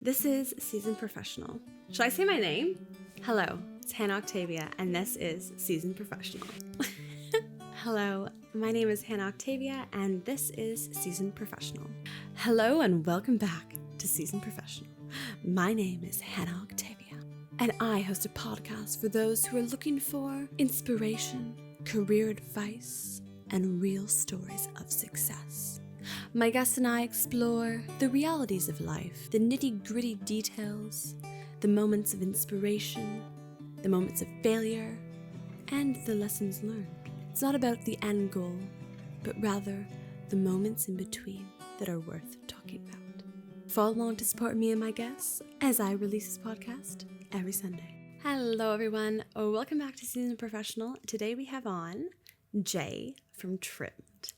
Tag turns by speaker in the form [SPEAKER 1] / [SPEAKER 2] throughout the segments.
[SPEAKER 1] This is Seasoned Professional. Should I say my name? Hello, it's Hannah Octavia, and this is Seasoned Professional. Hello, my name is Hannah Octavia, and this is Seasoned Professional. Hello, and welcome back to Seasoned Professional. My name is Hannah Octavia, and I host a podcast for those who are looking for inspiration, career advice, and real stories of success. My guests and I explore the realities of life, the nitty-gritty details, the moments of inspiration, the moments of failure, and the lessons learned. It's not about the end goal, but rather the moments in between that are worth talking about. Follow along to support me and my guests as I release this podcast every Sunday. Hello, everyone. Welcome back to Seasoned Professional. Today we have on Jay from TRMD.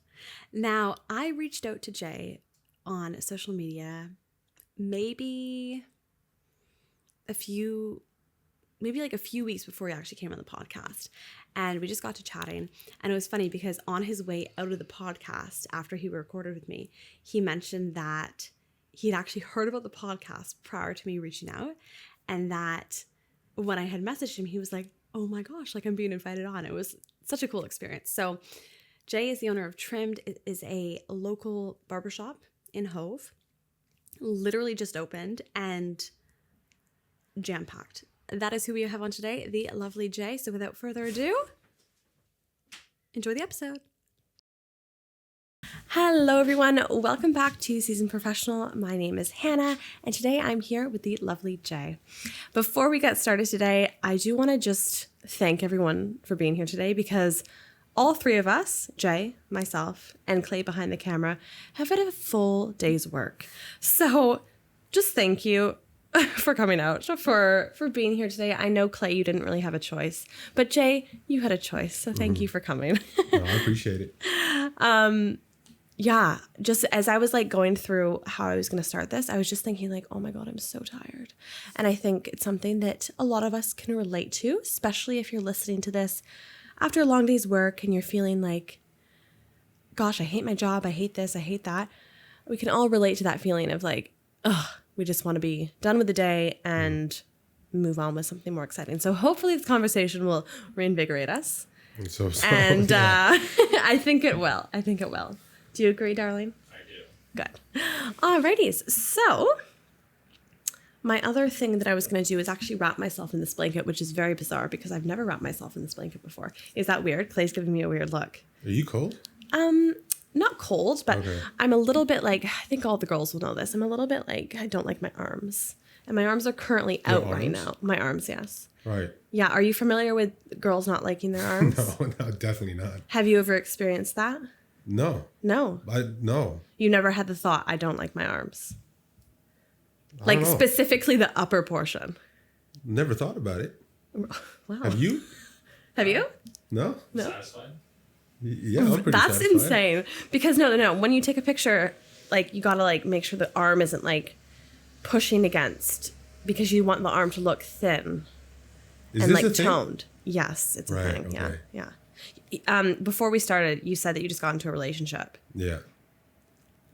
[SPEAKER 1] Now, I reached out to Jay on social media maybe a few weeks before he actually came on the podcast. And we just got to chatting. And it was funny because on his way out of the podcast, after he recorded with me, he mentioned that he'd actually heard about the podcast prior to me reaching out. And that when I had messaged him, he was like, oh my gosh, like I'm being invited on. It was such a cool experience. So Jay is the owner of TRMD. It is a local barbershop in Hove. Literally just opened and jam-packed. That is who we have on today, the lovely Jay. So without further ado, enjoy the episode. Hello, everyone. Welcome back to Seasoned Professional. My name is Hannah, and today I'm here with the lovely Jay. Before we get started today, I do want to just thank everyone for being here today because all three of us, Jay, myself, and Clay behind the camera, have had a full day's work. So just thank you for coming out, for being here today. I know, Clay, you didn't really have a choice, but Jay, you had a choice. So thank you for coming.
[SPEAKER 2] No, I appreciate it.
[SPEAKER 1] Yeah, just as I was like going through how I was going to start this, I was just thinking like, oh my God, I'm so tired. And I think it's something that a lot of us can relate to, especially if you're listening to this after a long day's work and you're feeling like, gosh, I hate my job. I hate this. I hate that. We can all relate to that feeling of like, ugh, we just want to be done with the day and move on with something more exciting. So hopefully this conversation will reinvigorate us.
[SPEAKER 2] So
[SPEAKER 1] And
[SPEAKER 2] yeah.
[SPEAKER 1] I think it will. Do you agree, darling?
[SPEAKER 3] I do.
[SPEAKER 1] Good. Alrighties. So my other thing that I was going to do is actually wrap myself in this blanket, which is very bizarre because I've never wrapped myself in this blanket before. Is that weird? Clay's giving me a weird look.
[SPEAKER 2] Are you cold?
[SPEAKER 1] Not cold, but
[SPEAKER 2] Okay.
[SPEAKER 1] I'm a little bit like, I think all the girls will know this. I'm a little bit like, I don't like my arms. And my arms are currently out right now. My arms, yes.
[SPEAKER 2] Right.
[SPEAKER 1] Yeah. Are you familiar with girls not liking their arms?
[SPEAKER 2] No, definitely not.
[SPEAKER 1] Have you ever experienced that?
[SPEAKER 2] No.
[SPEAKER 1] No.
[SPEAKER 2] No.
[SPEAKER 1] You never had the thought, I don't like my arms.
[SPEAKER 2] I
[SPEAKER 1] Like
[SPEAKER 2] don't know.
[SPEAKER 1] specifically the upper portion.
[SPEAKER 2] Never thought about it.
[SPEAKER 1] Wow.
[SPEAKER 2] Have you?
[SPEAKER 1] Have you?
[SPEAKER 2] No?
[SPEAKER 1] No.
[SPEAKER 3] Satisfied?
[SPEAKER 2] Yeah, I'm pretty
[SPEAKER 1] That's
[SPEAKER 2] satisfied.
[SPEAKER 1] insane. Because no. When you take a picture, like you gotta like make sure the arm isn't like pushing against because you want the arm to look thin
[SPEAKER 2] Is
[SPEAKER 1] and
[SPEAKER 2] this
[SPEAKER 1] like
[SPEAKER 2] a thing?
[SPEAKER 1] toned. Yes, it's a
[SPEAKER 2] Right,
[SPEAKER 1] thing.
[SPEAKER 2] okay.
[SPEAKER 1] Yeah. Before we started, you said that you just got into a relationship.
[SPEAKER 2] Yeah.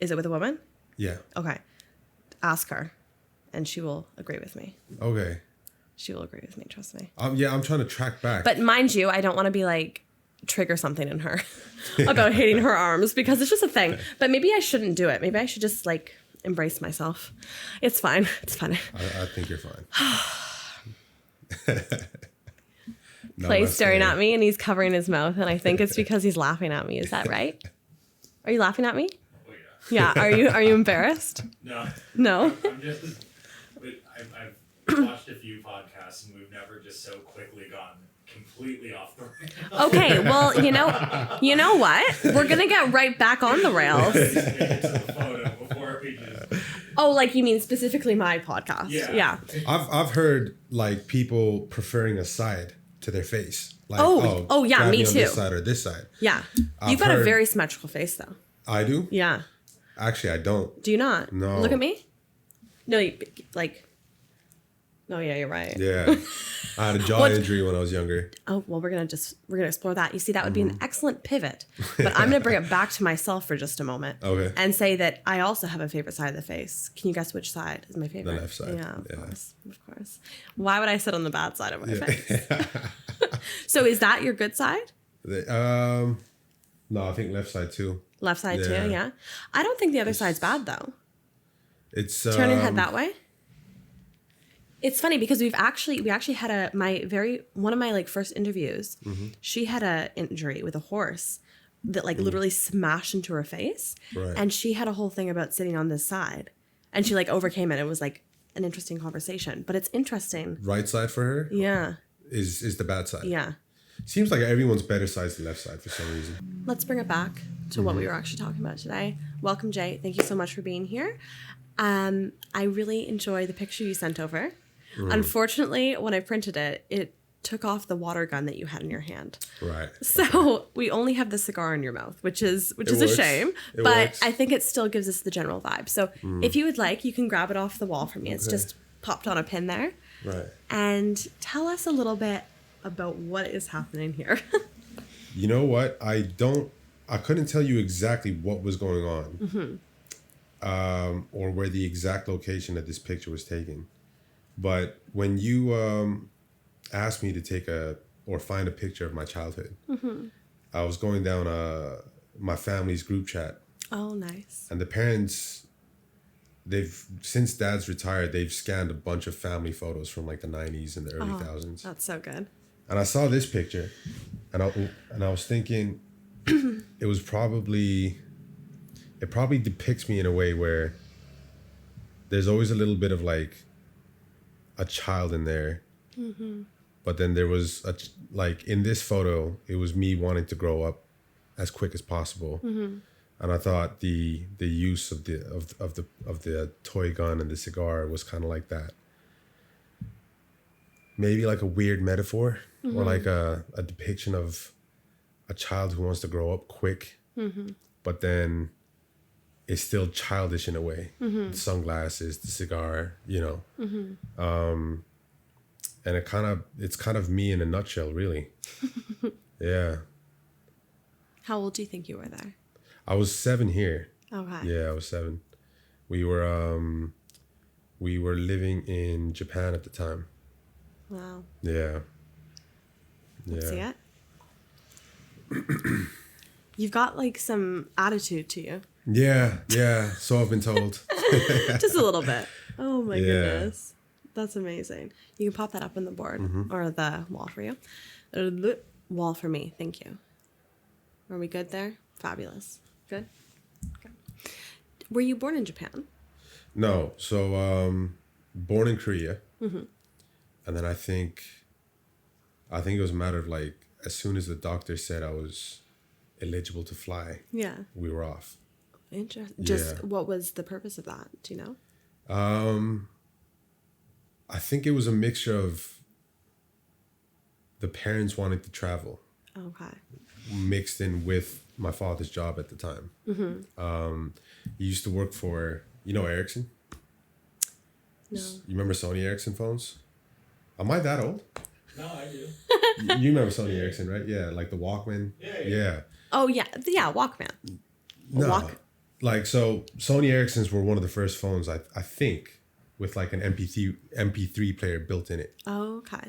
[SPEAKER 1] Is it with a woman?
[SPEAKER 2] Yeah.
[SPEAKER 1] Okay. Ask her, and she will agree with me.
[SPEAKER 2] Okay.
[SPEAKER 1] She will agree with me. Trust me.
[SPEAKER 2] Yeah, I'm trying to track back.
[SPEAKER 1] But mind you, I don't want to be like trigger something in her about hating her arms because it's just a thing. But maybe I shouldn't do it. Maybe I should just like embrace myself. It's fine. It's fine.
[SPEAKER 2] I think you're fine. No,
[SPEAKER 1] Clay's
[SPEAKER 2] that's
[SPEAKER 1] staring
[SPEAKER 2] fine.
[SPEAKER 1] at me and he's covering his mouth, and I think it's because he's laughing at me. Is that right? Are you laughing at me?
[SPEAKER 3] Oh, yeah.
[SPEAKER 1] Yeah. Are you embarrassed?
[SPEAKER 3] No.
[SPEAKER 1] No.
[SPEAKER 3] I'm just... I've watched a few podcasts and we've never just so quickly gone completely off the rails.
[SPEAKER 1] Okay. Well, you know what? We're gonna get right back on the rails.
[SPEAKER 3] Just make it to the photo before we just...
[SPEAKER 1] Oh, like you mean specifically my podcast?
[SPEAKER 3] Yeah.
[SPEAKER 2] I've heard like people preferring a side to their face. Like,
[SPEAKER 1] Oh, yeah,
[SPEAKER 2] grab
[SPEAKER 1] me
[SPEAKER 2] on
[SPEAKER 1] too.
[SPEAKER 2] This side or this side.
[SPEAKER 1] Yeah.
[SPEAKER 2] I've
[SPEAKER 1] You've got a
[SPEAKER 2] heard-
[SPEAKER 1] very symmetrical face, though.
[SPEAKER 2] I do?
[SPEAKER 1] Yeah.
[SPEAKER 2] Actually, I don't.
[SPEAKER 1] Do you not?
[SPEAKER 2] No.
[SPEAKER 1] Look at me. No, like Oh yeah, you're right.
[SPEAKER 2] Yeah. I had a jaw injury when I was younger.
[SPEAKER 1] Oh, well, we're going to explore that. You see, that would be an excellent pivot, but I'm going to bring it back to myself for just a moment.
[SPEAKER 2] Okay.
[SPEAKER 1] And say that I also have a favorite side of the face. Can you guess which side is my favorite?
[SPEAKER 2] The left side.
[SPEAKER 1] Yeah, of course. Why would I sit on the bad side of my face? So is that your good side?
[SPEAKER 2] No, I think left side too.
[SPEAKER 1] Left side too, yeah. I don't think the other side's bad though.
[SPEAKER 2] It's
[SPEAKER 1] Turning head that way. It's funny because we actually had one of my like first interviews. She had a injury with a horse that like literally smashed into her face,
[SPEAKER 2] Right.
[SPEAKER 1] and she had a whole thing about sitting on this side, and she like overcame it. It was like an interesting conversation, but it's interesting.
[SPEAKER 2] right side for her.
[SPEAKER 1] Yeah.
[SPEAKER 2] Is the bad side.
[SPEAKER 1] Yeah.
[SPEAKER 2] Seems like everyone's better side's the left side for some reason.
[SPEAKER 1] Let's bring it back to what we were actually talking about today. Welcome, Jay. Thank you so much for being here. I really enjoy the picture you sent over. Unfortunately, when I printed it, it took off the water gun that you had in your hand.
[SPEAKER 2] Right.
[SPEAKER 1] So we only have the cigar in your mouth, which is a
[SPEAKER 2] works.
[SPEAKER 1] shame.
[SPEAKER 2] It
[SPEAKER 1] But
[SPEAKER 2] works.
[SPEAKER 1] I think it still gives us the general vibe. So if you would like, you can grab it off the wall for me. It's just popped on a pin there.
[SPEAKER 2] Right.
[SPEAKER 1] And tell us a little bit about what is happening here.
[SPEAKER 2] You know what? I couldn't tell you exactly what was going on, or where the exact location that this picture was taken. But when you asked me to take find a picture of my childhood, I was going down my family's group chat,
[SPEAKER 1] Oh, nice.
[SPEAKER 2] and the parents, since dad's retired, they've scanned a bunch of family photos from like the 90s and the early thousands.
[SPEAKER 1] That's so good.
[SPEAKER 2] And I saw this picture, and I was thinking, it probably depicts me in a way where there's always a little bit of like a child in there, but then there was like in this photo, it was me wanting to grow up as quick as possible, and I thought the use of the toy gun and the cigar was kind of like that. Maybe like a weird metaphor, or like a depiction of a child who wants to grow up quick, but then is still childish in a way. The sunglasses, the cigar, and it's kind of me in a nutshell, really. Yeah.
[SPEAKER 1] How old do you think you were there?
[SPEAKER 2] I was 7 here.
[SPEAKER 1] Okay.
[SPEAKER 2] Yeah, I was 7. We were living in Japan at the time.
[SPEAKER 1] Wow.
[SPEAKER 2] Yeah.
[SPEAKER 1] Let's see it. You've got like some attitude to you.
[SPEAKER 2] Yeah. So I've been told.
[SPEAKER 1] Just a little bit. Oh my
[SPEAKER 2] Yeah.
[SPEAKER 1] goodness. That's amazing. You can pop that up on the board or the wall for you. Or the wall for me. Thank you. Are we good there? Fabulous. Good? Okay. Were you born in Japan?
[SPEAKER 2] No. So born in Korea. And then I think it was a matter of like, as soon as the doctor said I was eligible to fly,
[SPEAKER 1] Yeah.
[SPEAKER 2] we were off.
[SPEAKER 1] Interesting.
[SPEAKER 2] Yeah.
[SPEAKER 1] Just what was the purpose of that? Do you know?
[SPEAKER 2] I think it was a mixture of the parents wanting to travel
[SPEAKER 1] Okay.
[SPEAKER 2] mixed in with my father's job at the time. He used to work for, Ericsson?
[SPEAKER 1] No.
[SPEAKER 2] You remember Sony Ericsson phones? Am I that old?
[SPEAKER 3] No, I do.
[SPEAKER 2] You remember Sony Ericsson, right? Yeah, like the Walkman. Yeah.
[SPEAKER 1] Oh yeah. Yeah. Walkman.
[SPEAKER 2] No, like so Sony Ericssons were one of the first phones I think with like an MP3 player built in it.
[SPEAKER 1] Oh, okay.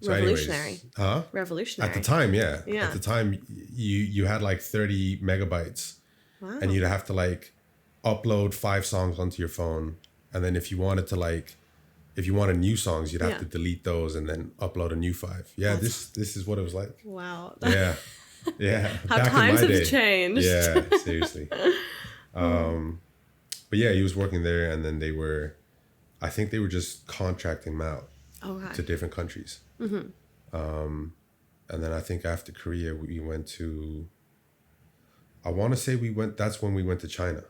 [SPEAKER 2] So
[SPEAKER 1] Revolutionary.
[SPEAKER 2] Huh?
[SPEAKER 1] Revolutionary.
[SPEAKER 2] At the time, yeah.
[SPEAKER 1] Yeah.
[SPEAKER 2] At the time, you had like 30 megabytes,
[SPEAKER 1] Wow.
[SPEAKER 2] and you'd have to like upload 5 songs onto your phone, and then if you wanted new songs, you'd have
[SPEAKER 1] Yeah.
[SPEAKER 2] to delete those and then upload a new 5. Yeah, this is what it was like.
[SPEAKER 1] Wow.
[SPEAKER 2] Yeah, yeah.
[SPEAKER 1] How
[SPEAKER 2] Back in
[SPEAKER 1] times
[SPEAKER 2] my
[SPEAKER 1] have
[SPEAKER 2] day.
[SPEAKER 1] changed.
[SPEAKER 2] Yeah, seriously. But yeah, he was working there, and then I think they were just contracting him out to
[SPEAKER 1] Okay.
[SPEAKER 2] different countries. And then I think after Korea, we went to, I want to say that's when we went to China.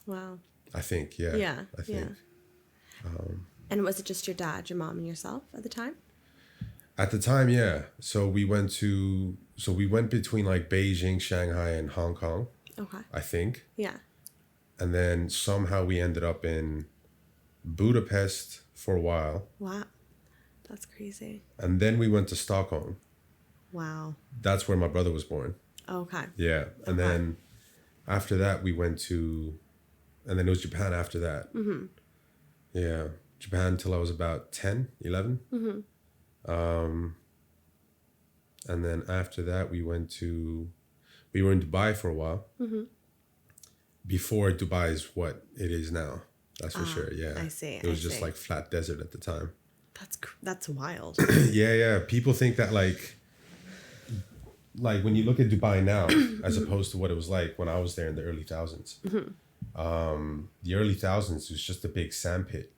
[SPEAKER 1] Wow.
[SPEAKER 2] I think, yeah.
[SPEAKER 1] Yeah.
[SPEAKER 2] I think.
[SPEAKER 1] Yeah. And was it just your dad, your mom, and yourself at the time?
[SPEAKER 2] At the time, yeah. So we went between like Beijing, Shanghai, and Hong Kong,
[SPEAKER 1] Okay.
[SPEAKER 2] I think.
[SPEAKER 1] Yeah.
[SPEAKER 2] And then somehow we ended up in Budapest for a while.
[SPEAKER 1] Wow. That's crazy.
[SPEAKER 2] And then we went to Stockholm.
[SPEAKER 1] Wow.
[SPEAKER 2] That's where my brother was born.
[SPEAKER 1] Okay.
[SPEAKER 2] Yeah. And
[SPEAKER 1] Okay.
[SPEAKER 2] then after that, we went to, and then it was Japan after that.
[SPEAKER 1] Mm-hmm.
[SPEAKER 2] Yeah. Japan till I was about 10, 11.
[SPEAKER 1] Mm-hmm.
[SPEAKER 2] And then after that, we were in Dubai for a while.
[SPEAKER 1] Mm-hmm.
[SPEAKER 2] Before Dubai is what it is now. That's for sure. Yeah.
[SPEAKER 1] I see.
[SPEAKER 2] It was just like flat desert at the time.
[SPEAKER 1] That's wild.
[SPEAKER 2] Yeah. People think that like when you look at Dubai now, as opposed to what it was like when I was there in the early thousands.
[SPEAKER 1] Mm-hmm.
[SPEAKER 2] The early thousands was just a big sand pit.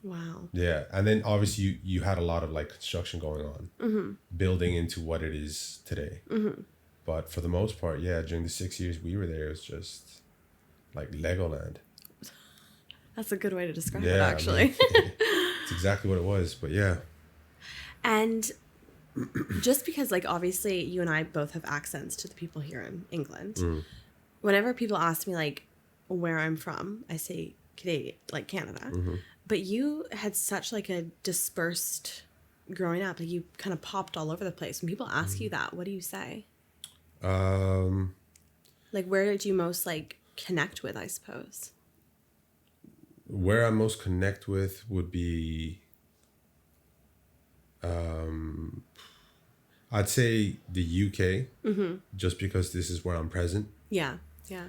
[SPEAKER 1] Wow.
[SPEAKER 2] Yeah. And then obviously you had a lot of like construction going on,
[SPEAKER 1] Mm-hmm.
[SPEAKER 2] building into what it is today.
[SPEAKER 1] Mm-hmm.
[SPEAKER 2] But for the most part, yeah, during the 6 years we were there, it was just like Legoland.
[SPEAKER 1] That's a good way to describe it,
[SPEAKER 2] Yeah,
[SPEAKER 1] actually.
[SPEAKER 2] It's exactly what it was. But yeah.
[SPEAKER 1] And just because, like, obviously you and I both have accents to the people here in England.
[SPEAKER 2] Mm.
[SPEAKER 1] Whenever people ask me, like, where I'm from, I say Canadian, like Canada.
[SPEAKER 2] Mm-hmm.
[SPEAKER 1] But you had such, like, a dispersed growing up. Like, you kind of popped all over the place. When people ask you that, what do you say? Like, where did you most, like, connect with, I suppose?
[SPEAKER 2] Where I most connect with would be, I'd say the UK,
[SPEAKER 1] Mm-hmm.
[SPEAKER 2] just because this is where I'm present.
[SPEAKER 1] Yeah, yeah.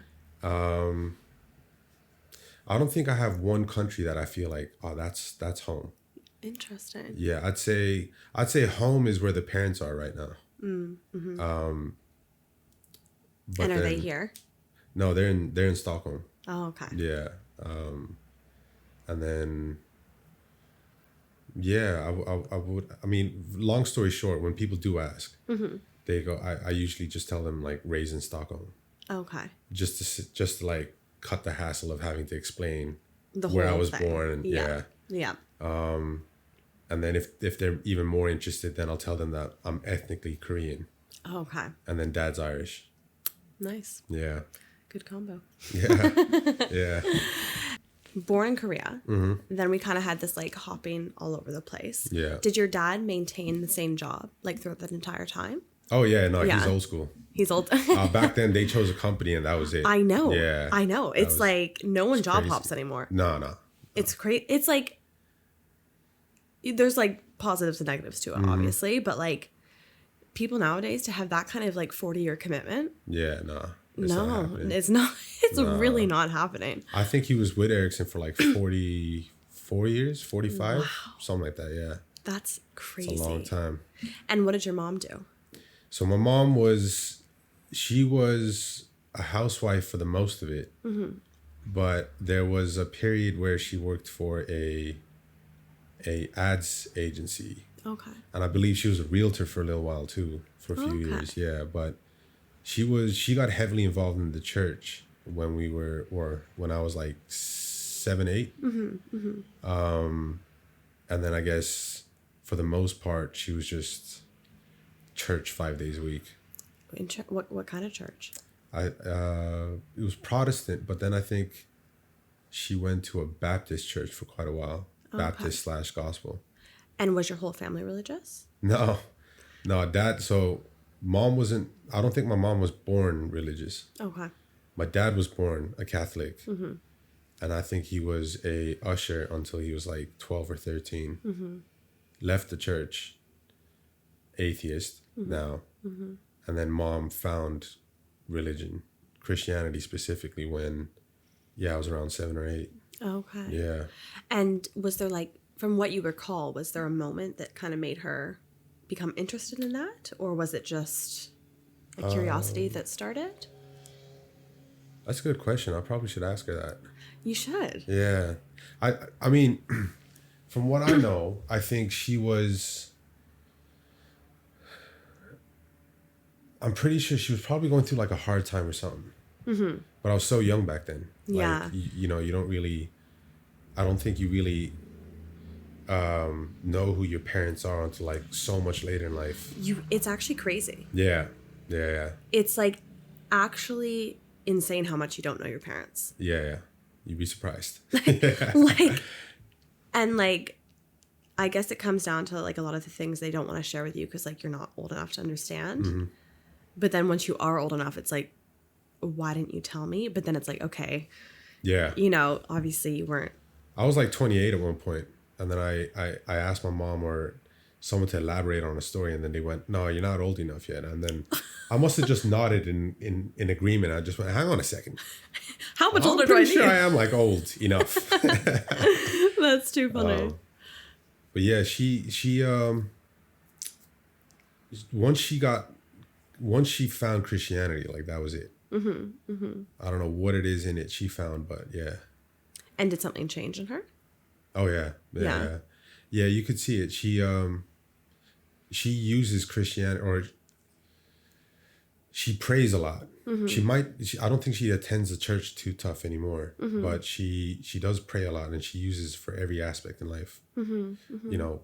[SPEAKER 2] I don't think I have one country that I feel like, oh, that's home.
[SPEAKER 1] Interesting.
[SPEAKER 2] Yeah, I'd say home is where the parents are right now.
[SPEAKER 1] Mm-hmm.
[SPEAKER 2] But
[SPEAKER 1] And are they
[SPEAKER 2] then-
[SPEAKER 1] here?
[SPEAKER 2] No, they're in Stockholm.
[SPEAKER 1] Oh, okay.
[SPEAKER 2] Yeah. And then, yeah, I would, I mean, long story short, when people do ask,
[SPEAKER 1] Mm-hmm.
[SPEAKER 2] they go, I usually just tell them like raised in Stockholm,
[SPEAKER 1] Okay.
[SPEAKER 2] just to like cut the hassle of having to explain
[SPEAKER 1] The
[SPEAKER 2] where I
[SPEAKER 1] whole
[SPEAKER 2] was
[SPEAKER 1] thing.
[SPEAKER 2] born. And yeah.
[SPEAKER 1] Yeah.
[SPEAKER 2] And then if they're even more interested, then I'll tell them that I'm ethnically Korean
[SPEAKER 1] Okay.
[SPEAKER 2] and then dad's Irish.
[SPEAKER 1] Nice.
[SPEAKER 2] Yeah.
[SPEAKER 1] Good combo.
[SPEAKER 2] Yeah. Yeah.
[SPEAKER 1] Born in Korea.
[SPEAKER 2] Mm-hmm.
[SPEAKER 1] Then we kind of had this like hopping all over the place.
[SPEAKER 2] Yeah.
[SPEAKER 1] Did your dad maintain the same job like throughout that entire time?
[SPEAKER 2] Oh yeah. No, he's
[SPEAKER 1] Yeah.
[SPEAKER 2] old school.
[SPEAKER 1] He's old.
[SPEAKER 2] Back then they chose a company and that was it.
[SPEAKER 1] I know.
[SPEAKER 2] Yeah.
[SPEAKER 1] I know. It's
[SPEAKER 2] was-
[SPEAKER 1] like no one job
[SPEAKER 2] crazy.
[SPEAKER 1] hops anymore.
[SPEAKER 2] No.
[SPEAKER 1] It's crazy. It's like there's like positives and negatives to it,
[SPEAKER 2] Mm-hmm.
[SPEAKER 1] obviously, but like people nowadays to have that kind of like 40-year commitment.
[SPEAKER 2] Yeah. No.
[SPEAKER 1] No, it's not. It's really not happening.
[SPEAKER 2] I think he was with Ericsson for like 44 years, 45, something like that. Yeah.
[SPEAKER 1] That's crazy.
[SPEAKER 2] It's a long time.
[SPEAKER 1] And what did your mom do?
[SPEAKER 2] So my mom she was a housewife for the most of it,
[SPEAKER 1] Mm-hmm.
[SPEAKER 2] but there was a period where she worked for a ads agency,
[SPEAKER 1] Okay.
[SPEAKER 2] and I believe she was a realtor for a little while too, for a few
[SPEAKER 1] Okay.
[SPEAKER 2] years. Yeah, but she got heavily involved in the church when I was like 7, 8.
[SPEAKER 1] Mm-hmm. Mm-hmm.
[SPEAKER 2] And then I guess for the most part she was just church 5 days a week.
[SPEAKER 1] What kind of church?
[SPEAKER 2] It was Protestant, but then I think she went to a Baptist church for quite a while.
[SPEAKER 1] Okay.
[SPEAKER 2] Baptist / gospel.
[SPEAKER 1] And was your whole family religious?
[SPEAKER 2] No, so mom wasn't, I don't think my mom was born religious.
[SPEAKER 1] Okay.
[SPEAKER 2] My dad was born a Catholic.
[SPEAKER 1] Mm-hmm.
[SPEAKER 2] And I think he was a usher until he was like 12 or 13.
[SPEAKER 1] Mm-hmm.
[SPEAKER 2] Left the church, atheist now.
[SPEAKER 1] Mm-hmm.
[SPEAKER 2] And then mom found religion, Christianity specifically, when, I was around 7 or 8.
[SPEAKER 1] Okay.
[SPEAKER 2] Yeah.
[SPEAKER 1] And was there like, from what you recall, was there a moment that kind of made her become interested in that? Or was it just a curiosity that started?
[SPEAKER 2] That's a good question. I probably should ask her that.
[SPEAKER 1] You should.
[SPEAKER 2] Yeah. I mean, from what I know, I think she was, I'm pretty sure she was probably going through like a hard time or something.
[SPEAKER 1] Mm-hmm.
[SPEAKER 2] But I was so young back then.
[SPEAKER 1] Yeah.
[SPEAKER 2] Like, you don't really, I don't think you really know who your parents are until like so much later in life.
[SPEAKER 1] It's actually crazy.
[SPEAKER 2] Yeah.
[SPEAKER 1] It's like actually insane how much you don't know your parents.
[SPEAKER 2] Yeah. You'd be surprised.
[SPEAKER 1] Like, and like, I guess it comes down to like a lot of the things they don't want to share with you because like you're not old enough to understand.
[SPEAKER 2] Mm-hmm.
[SPEAKER 1] But then once you are old enough, it's like, why didn't you tell me? But then it's like, okay,
[SPEAKER 2] Yeah.
[SPEAKER 1] you know, obviously you weren't.
[SPEAKER 2] I was like 28 at one point, and then I asked my mom or someone to elaborate on a story, and then they went, "No, you're not old enough yet." And then I must have just nodded in agreement. I just went, "Hang on a second.
[SPEAKER 1] How much
[SPEAKER 2] I'm
[SPEAKER 1] older do I
[SPEAKER 2] pretty
[SPEAKER 1] need?
[SPEAKER 2] sure I am like old enough."
[SPEAKER 1] That's too funny.
[SPEAKER 2] But yeah, she once she found Christianity, like that was it.
[SPEAKER 1] Mm-hmm, mm-hmm.
[SPEAKER 2] I don't know what it is in it she found, but yeah.
[SPEAKER 1] And did something change in her?
[SPEAKER 2] Oh yeah. Yeah, you could see it. She uses Christianity, or she prays a lot. Mm-hmm. I don't think she attends the church too tough anymore, mm-hmm. but she does pray a lot, and she uses for every aspect in life. Mm-hmm. Mm-hmm. You know,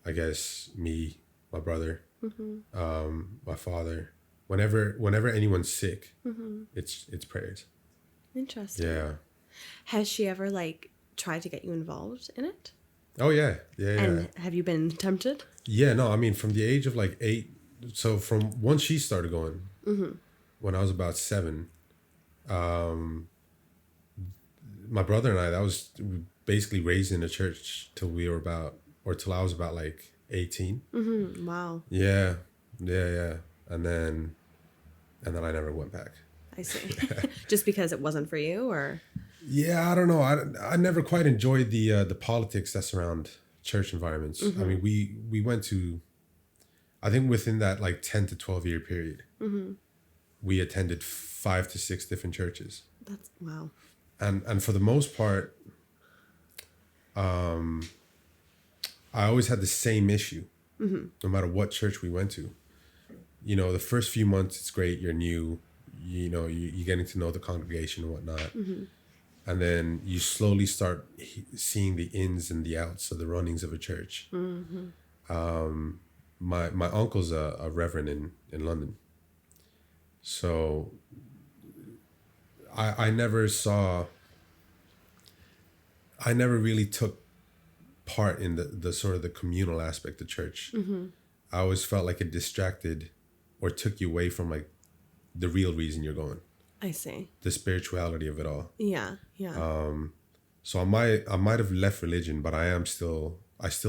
[SPEAKER 2] I guess me, my brother, mm-hmm. My father. Whenever anyone's sick, mm-hmm. it's prayers.
[SPEAKER 1] Interesting.
[SPEAKER 2] Yeah.
[SPEAKER 1] Has she ever like tried to get you involved in it?
[SPEAKER 2] Oh yeah.
[SPEAKER 1] And have you been tempted?
[SPEAKER 2] Yeah, no, I mean from the age of like 8, so from once she started going, mm-hmm. when I was about 7, my brother and I, that was basically raised in the church till I was about like 18.
[SPEAKER 1] Mm-hmm. Wow.
[SPEAKER 2] Yeah. And then I never went back.
[SPEAKER 1] I see. Just because it wasn't for you, or?
[SPEAKER 2] Yeah, I don't know. I never quite enjoyed the politics that surround church environments. Mm-hmm. I mean, we went to, I think within that like 10 to 12 year period, mm-hmm. we attended 5 to 6 different churches.
[SPEAKER 1] That's wow.
[SPEAKER 2] And for the most part, I always had the same issue, mm-hmm. no matter what church we went to. You know, the first few months it's great. You're new. You know, you're getting to know the congregation and whatnot. Mm-hmm. And then you slowly start seeing the ins and the outs of the runnings of a church. Mm-hmm. My uncle's a reverend in London. So I never really took part in the sort of the communal aspect of church. Mm-hmm. I always felt like it distracted or took you away from like the real reason you're going.
[SPEAKER 1] I see.
[SPEAKER 2] The spirituality of it all.
[SPEAKER 1] Yeah.
[SPEAKER 2] So I might have left religion, but I still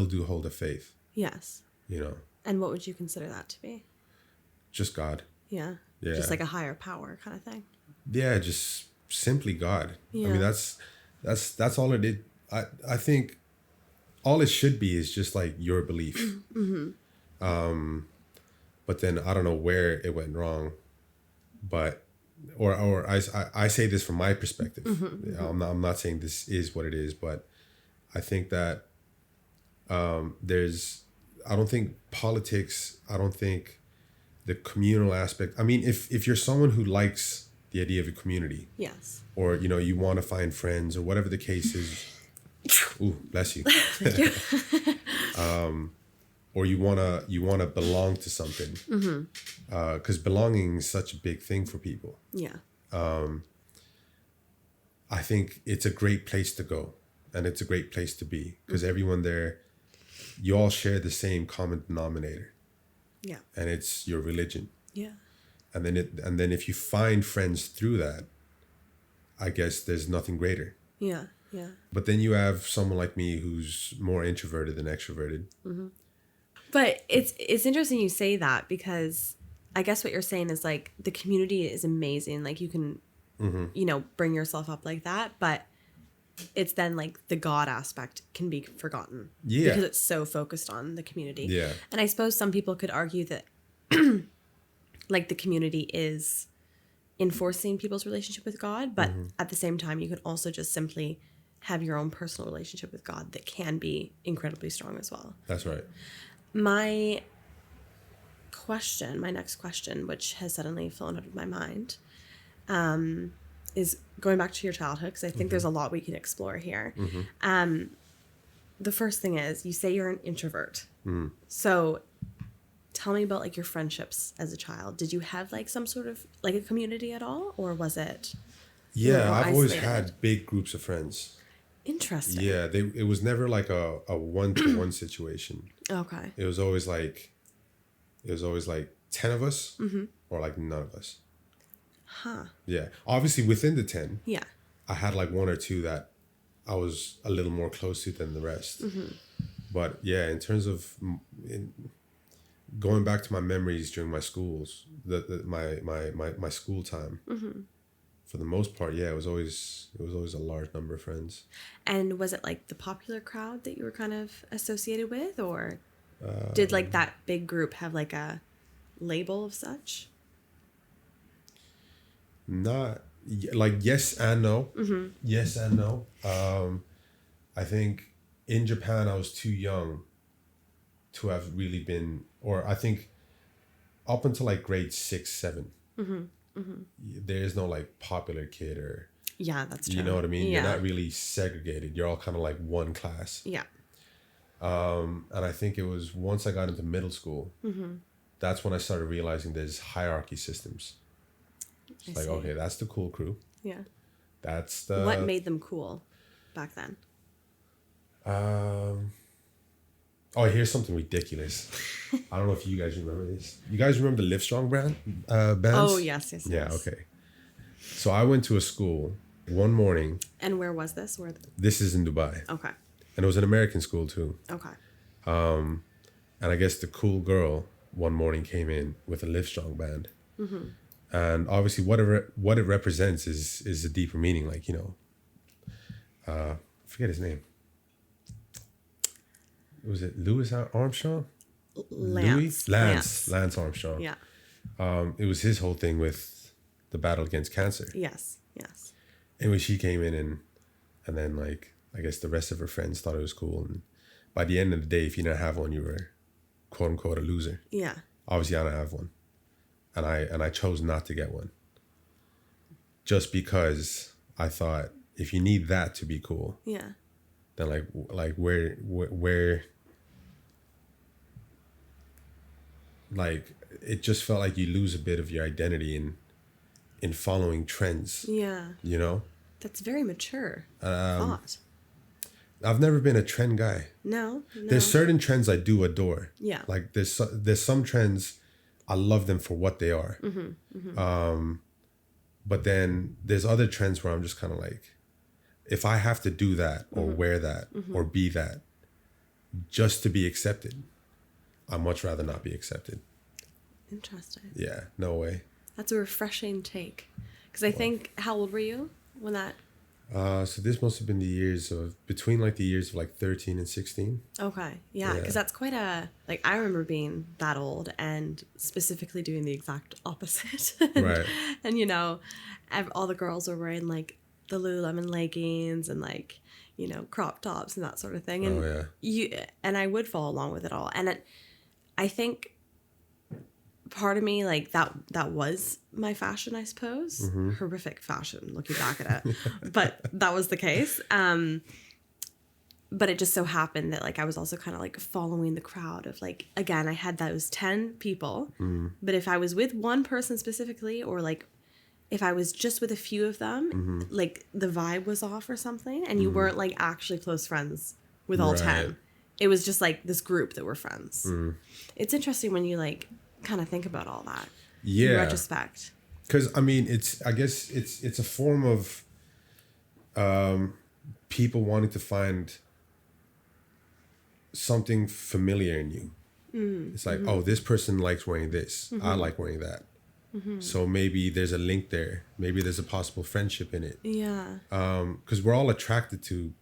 [SPEAKER 2] do hold a faith.
[SPEAKER 1] Yes.
[SPEAKER 2] You know.
[SPEAKER 1] And what would you consider that to be?
[SPEAKER 2] Just God.
[SPEAKER 1] Yeah.
[SPEAKER 2] Yeah.
[SPEAKER 1] Just like a higher power kind of thing.
[SPEAKER 2] Yeah, just simply God.
[SPEAKER 1] Yeah.
[SPEAKER 2] I mean, that's all it did. I think all it should be is just like your belief. Mm-hmm. But then I don't know where it went wrong, but or I say this from my perspective. Mm-hmm. I'm not saying this is what it is, but I think that I don't think politics, I don't think the communal aspect. I mean, if you're someone who likes the idea of a community,
[SPEAKER 1] yes,
[SPEAKER 2] or you know you want to find friends or whatever the case is, ooh, bless you.
[SPEAKER 1] Thank you.
[SPEAKER 2] Or you wanna belong to something, because belonging is such a big thing for people.
[SPEAKER 1] Yeah.
[SPEAKER 2] I think it's a great place to go, and it's a great place to be, because everyone there, you all share the same common denominator.
[SPEAKER 1] Yeah.
[SPEAKER 2] And it's your religion.
[SPEAKER 1] Yeah.
[SPEAKER 2] And then if you find friends through that, I guess there's nothing greater.
[SPEAKER 1] Yeah. Yeah.
[SPEAKER 2] But then you have someone like me who's more introverted than extroverted. Mm-hmm.
[SPEAKER 1] But it's interesting you say that, because I guess what you're saying is like the community is amazing. Like you can, you know, bring yourself up like that, but it's then like the God aspect can be forgotten.
[SPEAKER 2] Yeah.
[SPEAKER 1] Because it's so focused on the community.
[SPEAKER 2] Yeah.
[SPEAKER 1] And I suppose some people could argue that like the community is enforcing people's relationship with God, but at the same time, you could also just simply have your own personal relationship with God that can be incredibly strong as well.
[SPEAKER 2] That's right.
[SPEAKER 1] My next question, which has suddenly flown out of my mind, is going back to your childhood, because I think there's a lot we can explore here. The first thing is, you say you're an introvert. So tell me about like your friendships as a child. Did you have like some sort of like a community at all, or was it?
[SPEAKER 2] Yeah, I've always had big groups of friends.
[SPEAKER 1] Interesting.
[SPEAKER 2] Yeah, it was never like a one-to-one situation.
[SPEAKER 1] Okay.
[SPEAKER 2] It was always like 10 of us or like none of us.
[SPEAKER 1] Huh.
[SPEAKER 2] Yeah. Obviously within the 10,
[SPEAKER 1] Yeah.
[SPEAKER 2] I had like one or two that I was a little more close to than the rest. But yeah, in terms of going back to my memories during my schools, my school time, for the most part, yeah, it was always a large number of friends.
[SPEAKER 1] And was it like the popular crowd that you were kind of associated with, or did like that big group have like a label of such?
[SPEAKER 2] Not like yes and no. Yes and no. I think in Japan I was too young to have really been, or I think up until like grade 6, 7, there is no like popular kid or,
[SPEAKER 1] Yeah, that's true.
[SPEAKER 2] you know what I mean?
[SPEAKER 1] Yeah.
[SPEAKER 2] You're not really segregated. You're all kind of like one class.
[SPEAKER 1] Yeah.
[SPEAKER 2] And I think it was once I got into middle school, that's when I started realizing there's hierarchy systems. It's like,
[SPEAKER 1] see.
[SPEAKER 2] okay, that's the cool crew.
[SPEAKER 1] Yeah.
[SPEAKER 2] That's the...
[SPEAKER 1] What made them cool back then?
[SPEAKER 2] Oh, here's something ridiculous. I don't know if you guys remember this. You guys remember the Livestrong bands?
[SPEAKER 1] Oh, yes.
[SPEAKER 2] Yeah, okay. So I went to a school one morning.
[SPEAKER 1] And where was this?
[SPEAKER 2] This is in Dubai.
[SPEAKER 1] Okay.
[SPEAKER 2] And it was an American school too.
[SPEAKER 1] Okay.
[SPEAKER 2] And I guess the cool girl one morning came in with a Livestrong band. And obviously what it represents is a deeper meaning. Like, you know, forget his name. Was it Louis Armstrong? Lance Armstrong.
[SPEAKER 1] Yeah.
[SPEAKER 2] It was his whole thing with the battle against cancer.
[SPEAKER 1] Yes.
[SPEAKER 2] And when she came in and then like, I guess the rest of her friends thought it was cool. And by the end of the day, if you didn't have one, you were quote unquote a loser.
[SPEAKER 1] Yeah.
[SPEAKER 2] Obviously I don't have one. And I chose not to get one. Just because I thought if you need that to be cool.
[SPEAKER 1] Yeah.
[SPEAKER 2] Then like where like it just felt like you lose a bit of your identity in following trends.
[SPEAKER 1] Yeah.
[SPEAKER 2] You know?
[SPEAKER 1] That's very mature thought.
[SPEAKER 2] I've never been a trend guy.
[SPEAKER 1] No.
[SPEAKER 2] There's certain trends I do adore.
[SPEAKER 1] Yeah.
[SPEAKER 2] Like there's some trends I love them for what they are. But then there's other trends where I'm just kind of like, if I have to do that or wear that or be that just to be accepted, I'd much rather not be accepted.
[SPEAKER 1] Interesting.
[SPEAKER 2] Yeah, no way.
[SPEAKER 1] That's a refreshing take. Because I think, how old were you when that?
[SPEAKER 2] So this must have been between the years of 13 and 16.
[SPEAKER 1] Okay. Yeah. Because that's quite I remember being that old and specifically doing the exact opposite.
[SPEAKER 2] Right.
[SPEAKER 1] And, you know, all the girls were wearing like the Lululemon leggings and like, you know, crop tops and that sort of thing. And and I would follow along with it all. And I think part of me, like that was my fashion, I suppose. Horrific fashion looking back at it. But that was the case. But it just so happened that like I was also kind of like following the crowd of like, again, I had those 10 people. But if I was with one person specifically, or like if I was just with a few of them, like the vibe was off or something, and you weren't like actually close friends with all 10. It was just like this group that were friends. It's interesting when you like kind of think about all that in retrospect.
[SPEAKER 2] Because I mean, I guess it's a form of people wanting to find something familiar in you. It's like, oh, this person likes wearing this. I like wearing that. So maybe there's a link there. Maybe there's a possible friendship in it.
[SPEAKER 1] Yeah.
[SPEAKER 2] Because we're all attracted to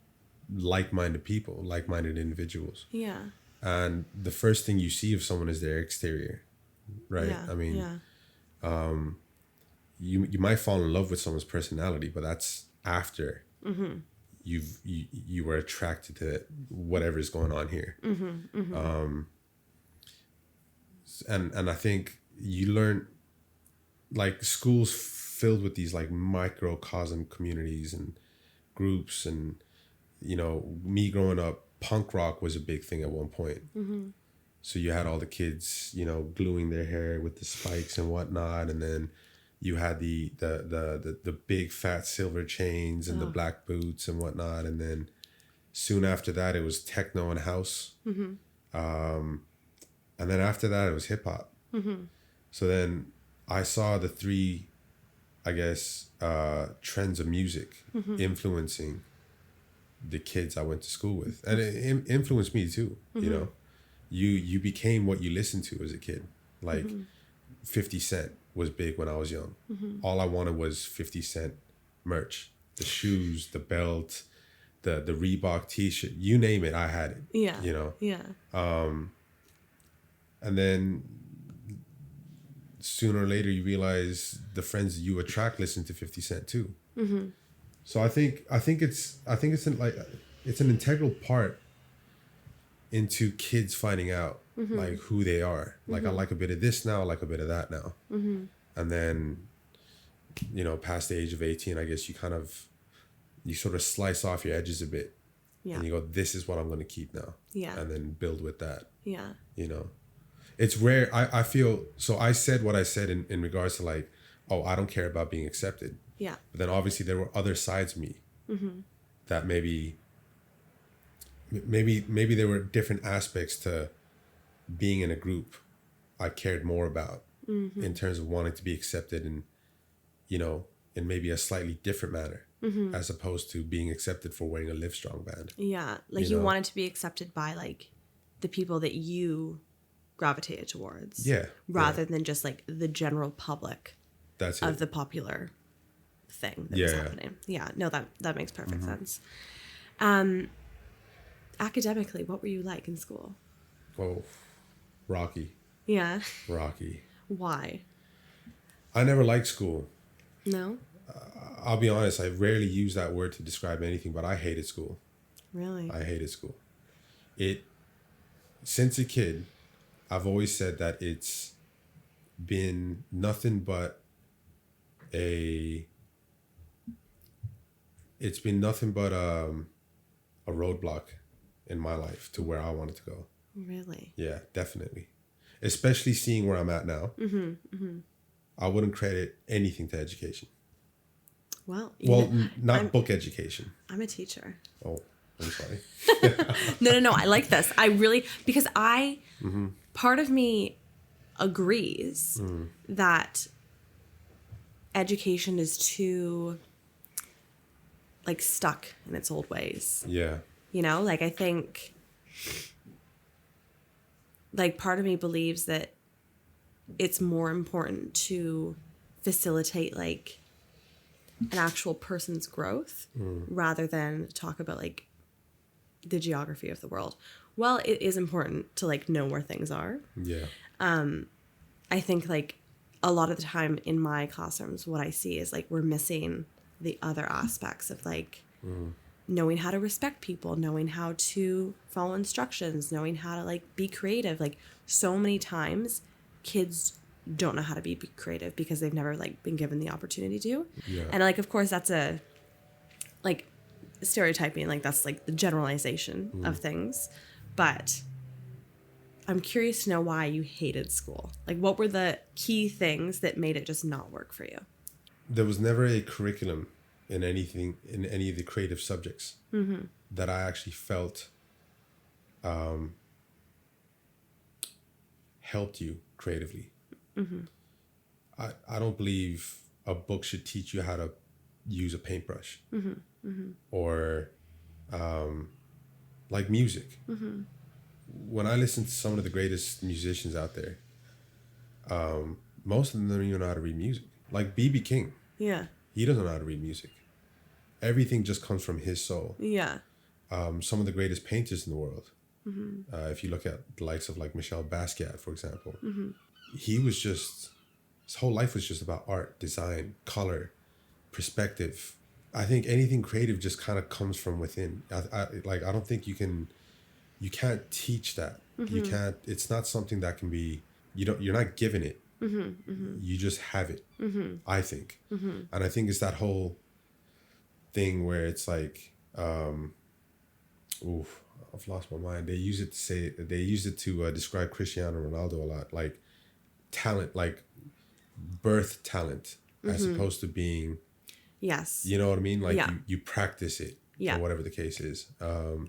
[SPEAKER 2] like-minded people, like-minded individuals.
[SPEAKER 1] Yeah.
[SPEAKER 2] And the first thing you see of someone is their exterior, right?
[SPEAKER 1] Yeah.
[SPEAKER 2] I mean, you might fall in love with someone's personality, but that's after you were attracted to whatever's going on here. And I think you learn, like, schools filled with these like microcosm communities and groups, and you know, me growing up, punk rock was a big thing at one point. So you had all the kids, you know, gluing their hair with the spikes and whatnot, and then you had the big fat silver chains and the black boots and whatnot, and then soon after that it was techno and house, and then after that it was hip hop. So then I saw the three, I guess, trends of music influencing the kids I went to school with, and it influenced me too. You know, you became what you listened to as a kid. Like 50 Cent was big when I was young. All I wanted was 50 Cent merch, the shoes, the belt, the Reebok t-shirt, you name it, I had it.
[SPEAKER 1] Yeah.
[SPEAKER 2] You know.
[SPEAKER 1] Yeah.
[SPEAKER 2] And then sooner or later you realize the friends you attract listen to 50 Cent too. So I think it's an integral part into kids finding out like who they are. Like I like a bit of this now, I like a bit of that now. And then, you know, past the age of 18, I guess you sort of slice off your edges a bit.
[SPEAKER 1] Yeah.
[SPEAKER 2] And you go, this is what I'm going to keep now.
[SPEAKER 1] Yeah.
[SPEAKER 2] And then build with that.
[SPEAKER 1] Yeah.
[SPEAKER 2] You know, it's rare. I feel, so I said what I said in regards to like, oh, I don't care about being accepted.
[SPEAKER 1] Yeah.
[SPEAKER 2] But then obviously there were other sides of me that maybe there were different aspects to being in a group I cared more about in terms of wanting to be accepted and, you know, in maybe a slightly different manner as opposed to being accepted for wearing a Livestrong band.
[SPEAKER 1] Yeah. Like you
[SPEAKER 2] know?
[SPEAKER 1] wanted to be accepted by like the people that you gravitated towards.
[SPEAKER 2] Yeah.
[SPEAKER 1] Rather than just like the general public
[SPEAKER 2] That's
[SPEAKER 1] of
[SPEAKER 2] it.
[SPEAKER 1] the popular thing that was happening. Yeah. No, that makes perfect sense. Academically, what were you like in school?
[SPEAKER 2] Oh, Rocky.
[SPEAKER 1] Yeah.
[SPEAKER 2] Rocky.
[SPEAKER 1] Why?
[SPEAKER 2] I never liked school.
[SPEAKER 1] No?
[SPEAKER 2] I'll be honest, I rarely use that word to describe anything, but I hated school.
[SPEAKER 1] Really?
[SPEAKER 2] I hated school. Since a kid, I've always said that it's been nothing but a roadblock in my life to where I wanted to go.
[SPEAKER 1] Really?
[SPEAKER 2] Yeah, definitely. Especially seeing where I'm at now. I wouldn't credit anything to education.
[SPEAKER 1] Well,
[SPEAKER 2] not book education.
[SPEAKER 1] I'm a teacher.
[SPEAKER 2] Oh, I'm sorry.
[SPEAKER 1] No. I like this. I really, because part of me agrees that education is too, like, stuck in its old ways.
[SPEAKER 2] Yeah.
[SPEAKER 1] You know, like, I think, like, part of me believes that it's more important to facilitate, like, an actual person's growth rather than talk about, like, the geography of the world. Well, it is important to, like, know where things are.
[SPEAKER 2] Yeah.
[SPEAKER 1] I think, like, a lot of the time in my classrooms, what I see is, like, we're missing the other aspects of, like, knowing how to respect people, knowing how to follow instructions, knowing how to, like, be creative. Like, so many times kids don't know how to be creative because they've never, like, been given the opportunity to.
[SPEAKER 2] Yeah.
[SPEAKER 1] And, like, of course, that's a, like, stereotyping. Like, that's, like, the generalization of things. But I'm curious to know why you hated school. Like, what were the key things that made it just not work for you?
[SPEAKER 2] There was never a curriculum in any of the creative subjects that I actually felt helped you creatively. I don't believe a book should teach you how to use a paintbrush or like music. When I listen to some of the greatest musicians out there, most of them don't even know how to read music. Like B.B. King.
[SPEAKER 1] Yeah.
[SPEAKER 2] He doesn't know how to read music. Everything just comes from his soul.
[SPEAKER 1] Yeah.
[SPEAKER 2] Some of the greatest painters in the world. If you look at the likes of like Michel Basquiat, for example, he was just, his whole life was just about art, design, color, perspective. I think anything creative just kind of comes from within. I don't think you can't teach that. You can't, it's not something that can be, you're not given it. You just have it, I think. And I think it's that whole thing where it's like, I've lost my mind. They use it to describe Cristiano Ronaldo a lot, like talent, like birth talent. as opposed to being,
[SPEAKER 1] Yes.
[SPEAKER 2] you know what I mean? Like
[SPEAKER 1] Yeah.
[SPEAKER 2] you practice it or whatever the case is.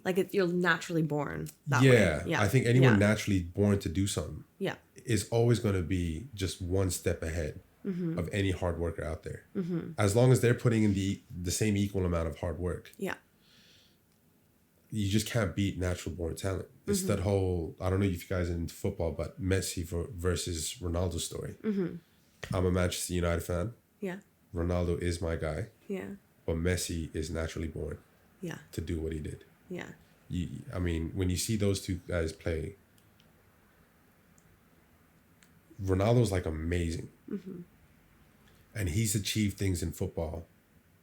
[SPEAKER 1] Like you're naturally born that
[SPEAKER 2] yeah,
[SPEAKER 1] way. Yeah.
[SPEAKER 2] I think anyone naturally born to do something
[SPEAKER 1] Yeah.
[SPEAKER 2] is always going to be just one step ahead of any hard worker out there. As long as they're putting in the same equal amount of hard work.
[SPEAKER 1] Yeah.
[SPEAKER 2] You just can't beat natural born talent. It's that whole, I don't know if you guys are into football, but Messi versus Ronaldo story. I'm a Manchester United fan.
[SPEAKER 1] Yeah.
[SPEAKER 2] Ronaldo is my guy,
[SPEAKER 1] Yeah.
[SPEAKER 2] but Messi is naturally born
[SPEAKER 1] Yeah.
[SPEAKER 2] to do what he did.
[SPEAKER 1] Yeah.
[SPEAKER 2] I mean, when you see those two guys play, Ronaldo's like amazing. And he's achieved things in football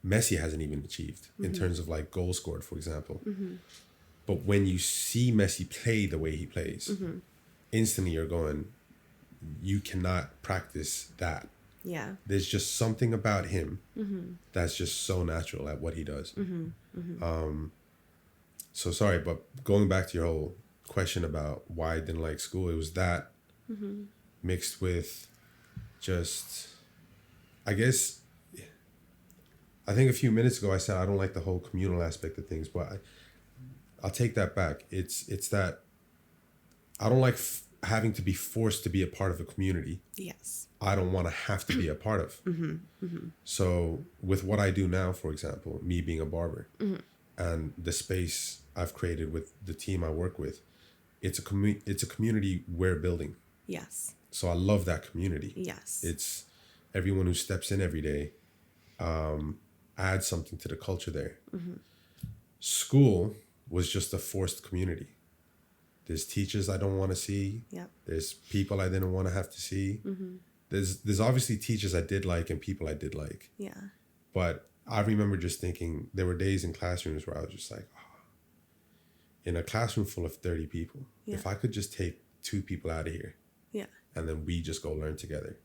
[SPEAKER 2] Messi hasn't even achieved in terms of like goals scored, for example. But when you see Messi play the way he plays, instantly you're going, you cannot practice that.
[SPEAKER 1] Yeah.
[SPEAKER 2] There's just something about him that's just so natural at what he does. So sorry, but going back to your whole question about why I didn't like school, it was that mixed with just, I guess, I think a few minutes ago I said I don't like the whole communal aspect of things, but I'll take that back. It's that I don't like having to be forced to be a part of a community.
[SPEAKER 1] Yes.
[SPEAKER 2] I don't want to have to be a part of. So with what I do now, for example, me being a barber and the space I've created with the team I work with, it's a community we're building.
[SPEAKER 1] Yes.
[SPEAKER 2] So I love that community.
[SPEAKER 1] Yes.
[SPEAKER 2] It's everyone who steps in every day adds something to the culture there. School was just a forced community. There's teachers I don't want to see.
[SPEAKER 1] Yep.
[SPEAKER 2] There's people I didn't want to have to see. There's obviously teachers I did like and people I did like.
[SPEAKER 1] Yeah.
[SPEAKER 2] But I remember just thinking, there were days in classrooms where I was just like, in a classroom full of 30 people, if I could just take 2 people out of here and then we just go learn together,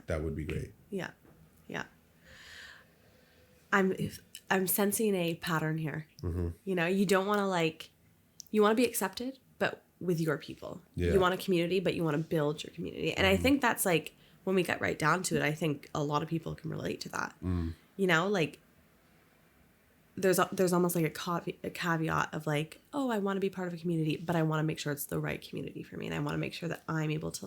[SPEAKER 2] that would be great.
[SPEAKER 1] Yeah. Yeah. I'm sensing a pattern here. You know, you don't want to you want to be accepted, but with your people.
[SPEAKER 2] Yeah.
[SPEAKER 1] You want a community, but you want to build your community. And I think that's when we get right down to it, I think a lot of people can relate to that. You know, there's almost like a caveat of oh, I want to be part of a community, but I want to make sure it's the right community for me. And I want to make sure that I'm able to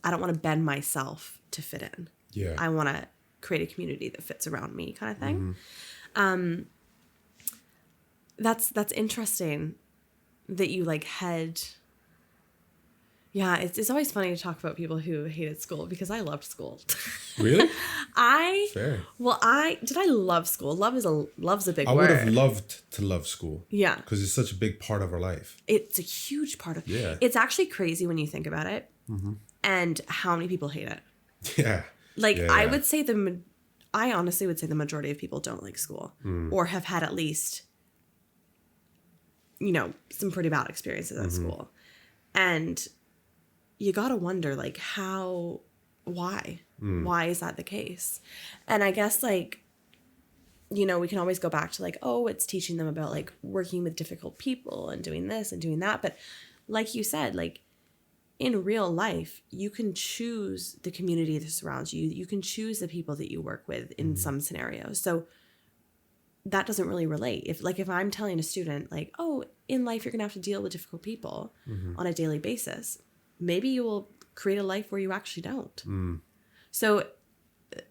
[SPEAKER 1] I don't want to bend myself to fit in.
[SPEAKER 2] Yeah.
[SPEAKER 1] I want to create a community that fits around me, kind of thing. That's interesting that you had. Yeah, it's always funny to talk about people who hated school because I loved school.
[SPEAKER 2] Really?
[SPEAKER 1] Fair. Well, I love school. Love's a big word.
[SPEAKER 2] I would have loved to love school.
[SPEAKER 1] Yeah.
[SPEAKER 2] Because it's such a big part of our life.
[SPEAKER 1] It's a huge part of.
[SPEAKER 2] Yeah.
[SPEAKER 1] It's actually crazy when you think about it, and how many people hate it.
[SPEAKER 2] Yeah.
[SPEAKER 1] I would say I honestly would say the majority of people don't like school or have had at least, some pretty bad experiences at school. And you got to wonder why is that the case? And I guess we can always go back to oh, it's teaching them about working with difficult people and doing this and doing that. But like you said, in real life, you can choose the community that surrounds you. You can choose the people that you work with in some scenarios. So that doesn't really relate. If I'm telling a student oh, in life, you're going to have to deal with difficult people on a daily basis, maybe you will create a life where you actually don't. So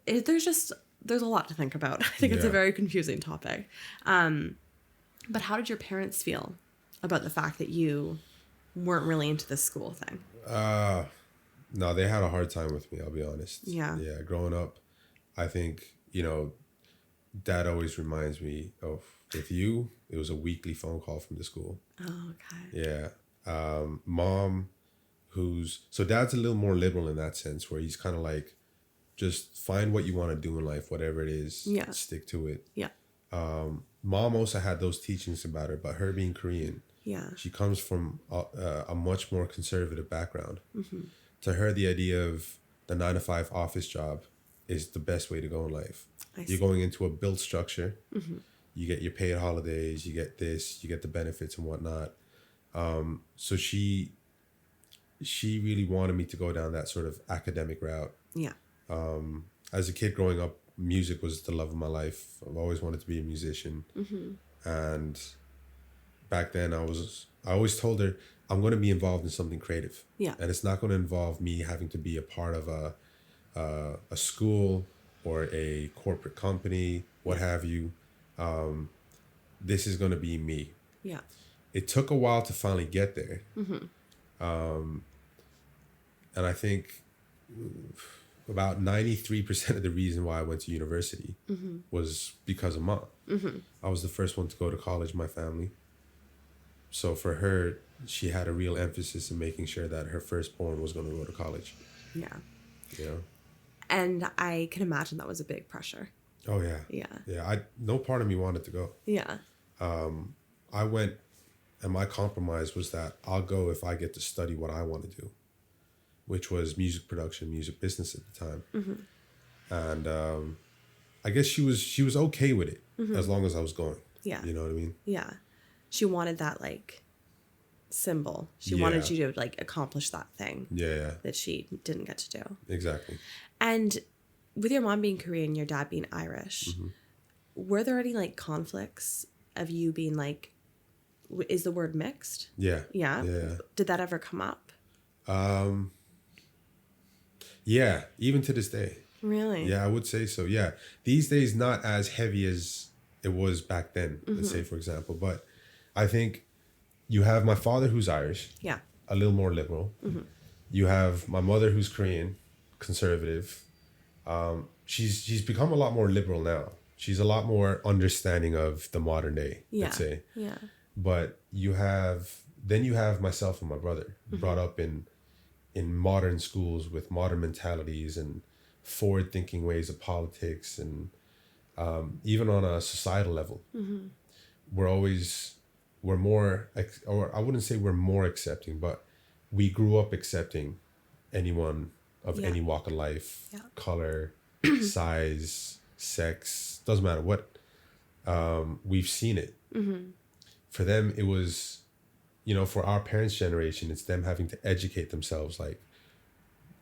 [SPEAKER 1] there's a lot to think about. I think it's a very confusing topic. But how did your parents feel about the fact that you weren't really into the school thing?
[SPEAKER 2] No, they had a hard time with me, I'll be honest.
[SPEAKER 1] Yeah.
[SPEAKER 2] Yeah, growing up, I think, Dad always reminds me of, with you, it was a weekly phone call from the school.
[SPEAKER 1] Oh, okay.
[SPEAKER 2] Yeah. Mom, so Dad's a little more liberal in that sense, where he's kind of just find what you want to do in life, whatever it is, stick to it.
[SPEAKER 1] Yeah.
[SPEAKER 2] Mom also had those teachings about her, but her being Korean, she comes from a much more conservative background. To her, the idea of the 9-to-5 office job is the best way to go in life. You're going into a built structure. You get your paid holidays. You get this. You get the benefits and whatnot. So she really wanted me to go down that sort of academic route.
[SPEAKER 1] Yeah.
[SPEAKER 2] As a kid growing up, music was the love of my life. I've always wanted to be a musician. And back then I always told her, I'm going to be involved in something creative.
[SPEAKER 1] Yeah.
[SPEAKER 2] And it's not going to involve me having to be a part of a school or a corporate company, what have you. This is going to be me.
[SPEAKER 1] Yeah.
[SPEAKER 2] It took a while to finally get there. And I think about 93% of the reason why I went to university was because of Mom. I was the first one to go to college in my family. So for her, she had a real emphasis in making sure that her firstborn was going to go to college.
[SPEAKER 1] Yeah.
[SPEAKER 2] You know?
[SPEAKER 1] And I can imagine that was a big pressure.
[SPEAKER 2] Oh, yeah.
[SPEAKER 1] Yeah.
[SPEAKER 2] Yeah. No part of me wanted to go.
[SPEAKER 1] Yeah.
[SPEAKER 2] I went, and my compromise was that I'll go if I get to study what I want to do, which was music production, music business at the time. And I guess she was okay with it as long as I was going.
[SPEAKER 1] Yeah.
[SPEAKER 2] You know what I mean?
[SPEAKER 1] Yeah. She wanted that like symbol. She wanted you to like accomplish that thing.
[SPEAKER 2] Yeah.
[SPEAKER 1] That she didn't get to do.
[SPEAKER 2] Exactly.
[SPEAKER 1] And with your mom being Korean, your dad being Irish, were there any like conflicts of you being like, is the word mixed?
[SPEAKER 2] Yeah.
[SPEAKER 1] Yeah.
[SPEAKER 2] Yeah.
[SPEAKER 1] Did that ever come up?
[SPEAKER 2] Yeah, even to this day.
[SPEAKER 1] Really?
[SPEAKER 2] Yeah, I would say so. Yeah. These days, not as heavy as it was back then, let's say, for example. But I think you have my father who's Irish.
[SPEAKER 1] Yeah.
[SPEAKER 2] A little more liberal. You have my mother who's Korean, conservative. She's become a lot more liberal now. She's a lot more understanding of the modern day, let's say.
[SPEAKER 1] Yeah.
[SPEAKER 2] But you have myself and my brother brought up in modern schools with modern mentalities and forward thinking ways of politics, and even on a societal level, we're more, or I wouldn't say we're more accepting, but we grew up accepting anyone of any walk of life, color, size, sex, doesn't matter what. We've seen it. For them, it was, for our parents' generation, it's them having to educate themselves like,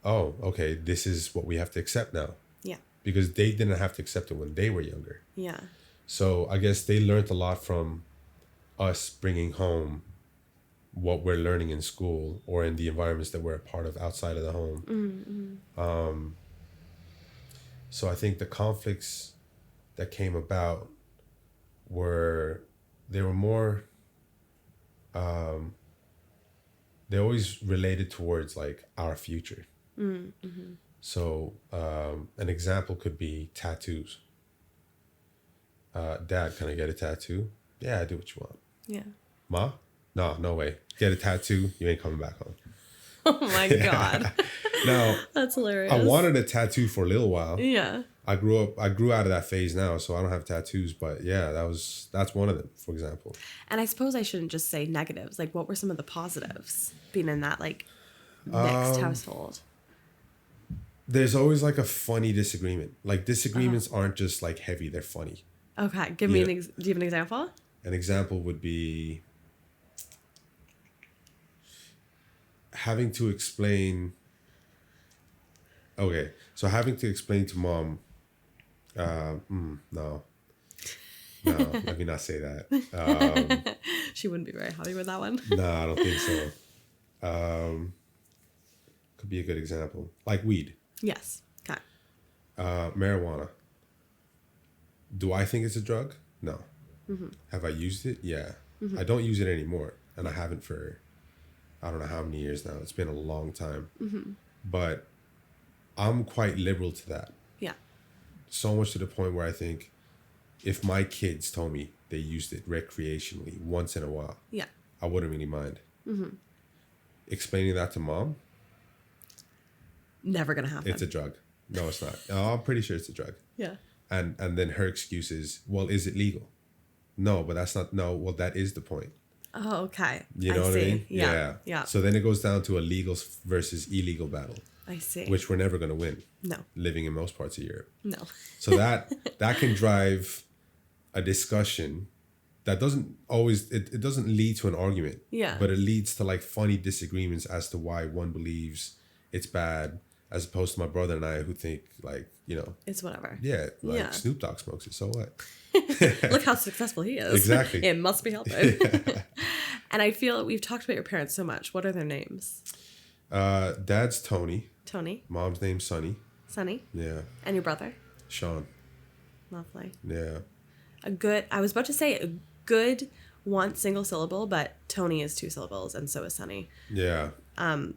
[SPEAKER 2] oh, okay, this is what we have to accept now.
[SPEAKER 1] Yeah.
[SPEAKER 2] Because they didn't have to accept it when they were younger.
[SPEAKER 1] Yeah.
[SPEAKER 2] So I guess they learned a lot from us bringing home what we're learning in school or in the environments that we're a part of outside of the home. So I think the conflicts that came about were more, they always related towards like our future. So an example could be tattoos. Dad, can I get a tattoo? Yeah, do what you want.
[SPEAKER 1] Yeah.
[SPEAKER 2] Ma? No way. Get a tattoo, you ain't coming back home.
[SPEAKER 1] Oh my God.
[SPEAKER 2] Now,
[SPEAKER 1] That's hilarious.
[SPEAKER 2] I wanted a tattoo for a little while.
[SPEAKER 1] Yeah.
[SPEAKER 2] I grew out of that phase now, so I don't have tattoos, but yeah, that's one of them, for example.
[SPEAKER 1] And I suppose I shouldn't just say negatives. Like, what were some of the positives being in that like mixed household?
[SPEAKER 2] There's always like a funny disagreement. Like disagreements aren't just like heavy, they're funny.
[SPEAKER 1] Okay. Give me do you have an example?
[SPEAKER 2] An example would be having to explain. Okay, so having to explain to Mom. No, let me not say that.
[SPEAKER 1] She wouldn't be very happy with that one.
[SPEAKER 2] No, I don't think so. Could be a good example, like weed.
[SPEAKER 1] Yes. Okay.
[SPEAKER 2] Marijuana. Do I think it's a drug? No. Have I used it? Yeah. I don't use it anymore, and I haven't for I don't know how many years now. It's been a long time. But I'm quite liberal to that.
[SPEAKER 1] Yeah.
[SPEAKER 2] So much to the point where I think if my kids told me they used it recreationally once in a while,
[SPEAKER 1] Yeah.
[SPEAKER 2] I wouldn't really mind. Explaining that to Mom,
[SPEAKER 1] Never gonna happen.
[SPEAKER 2] it's a drug. No, it's not. No, I'm pretty sure it's a drug.
[SPEAKER 1] Yeah.
[SPEAKER 2] And then her excuse is, well, is it legal? No, but that's not. No, well, that is the point.
[SPEAKER 1] Oh, okay.
[SPEAKER 2] You know what I mean?
[SPEAKER 1] Yeah. Yeah.
[SPEAKER 2] So then it goes down to a legal versus illegal battle,
[SPEAKER 1] I see.
[SPEAKER 2] which we're never going to win.
[SPEAKER 1] No.
[SPEAKER 2] Living in most parts of Europe.
[SPEAKER 1] No.
[SPEAKER 2] So that can drive a discussion that doesn't always, it doesn't lead to an argument.
[SPEAKER 1] Yeah.
[SPEAKER 2] But it leads to like funny disagreements as to why one believes it's bad as opposed to my brother and I who think like, you know,
[SPEAKER 1] It's whatever.
[SPEAKER 2] yeah, like
[SPEAKER 1] Yeah.
[SPEAKER 2] Snoop Dogg smokes it, so what?
[SPEAKER 1] Look how successful he is.
[SPEAKER 2] Exactly.
[SPEAKER 1] It must be helping. And I feel we've talked about your parents so much. What are their names?
[SPEAKER 2] Dad's Tony.
[SPEAKER 1] Tony,
[SPEAKER 2] Mom's name's Sonny.
[SPEAKER 1] Sonny,
[SPEAKER 2] Yeah.
[SPEAKER 1] and your brother.
[SPEAKER 2] Sean.
[SPEAKER 1] Lovely.
[SPEAKER 2] Yeah.
[SPEAKER 1] I was about to say a good one single syllable, but Tony is 2 syllables and so is Sonny.
[SPEAKER 2] Yeah.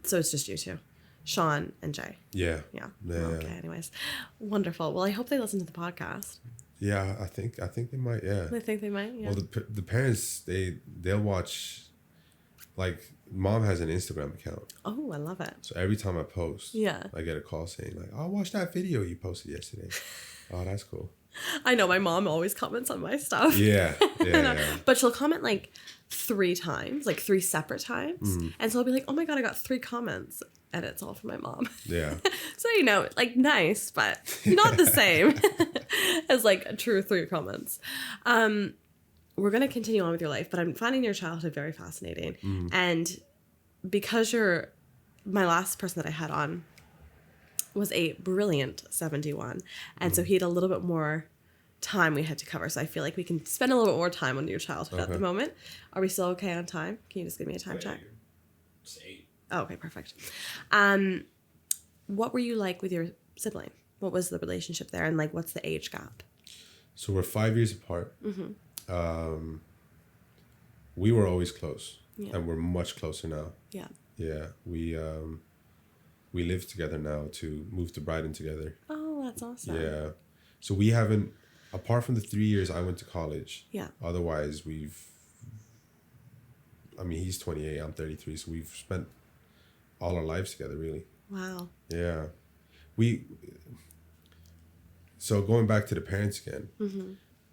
[SPEAKER 1] So it's just you two. Sean and Jay.
[SPEAKER 2] Yeah.
[SPEAKER 1] Yeah.
[SPEAKER 2] Yeah.
[SPEAKER 1] Okay, anyways. Wonderful. Well, I hope they listen to the podcast.
[SPEAKER 2] Yeah, I think they might, yeah.
[SPEAKER 1] I think they might, yeah.
[SPEAKER 2] Well, the parents, they'll watch, like, Mom has an Instagram account.
[SPEAKER 1] Oh, I love it.
[SPEAKER 2] So every time I post,
[SPEAKER 1] Yeah.
[SPEAKER 2] I get a call saying, like, "I'll watch that video you posted yesterday." Oh, that's cool.
[SPEAKER 1] I know my mom always comments on my stuff.
[SPEAKER 2] Yeah. Yeah.
[SPEAKER 1] But she'll comment like 3 times, like 3 separate times. And so I'll be like, oh my God, I got 3 comments. And it's all from my mom.
[SPEAKER 2] Yeah.
[SPEAKER 1] So, you know, like nice, but not the same as like a true 3 comments. We're going to continue on with your life, but I'm finding your childhood very fascinating. And because my last person that I had on was a brilliant 71. And so he had a little bit more time we had to cover. So I feel like we can spend a little bit more time on your childhood at the moment. Are we still okay on time? Can you just give me a time check?
[SPEAKER 3] It's 8.
[SPEAKER 1] Oh, okay, perfect. What were you like with your sibling? What was the relationship there? And like, what's the age gap?
[SPEAKER 2] So we're 5 years apart. We were always close.
[SPEAKER 1] Yeah.
[SPEAKER 2] And we're much closer now.
[SPEAKER 1] Yeah.
[SPEAKER 2] Yeah. We live together now to move to Brighton together.
[SPEAKER 1] Oh, that's awesome.
[SPEAKER 2] Yeah. So we haven't, apart from the 3 years I went to college.
[SPEAKER 1] Yeah.
[SPEAKER 2] Otherwise, he's 28, I'm 33. So we've spent all our lives together, really.
[SPEAKER 1] Wow.
[SPEAKER 2] Yeah. So going back to the parents again,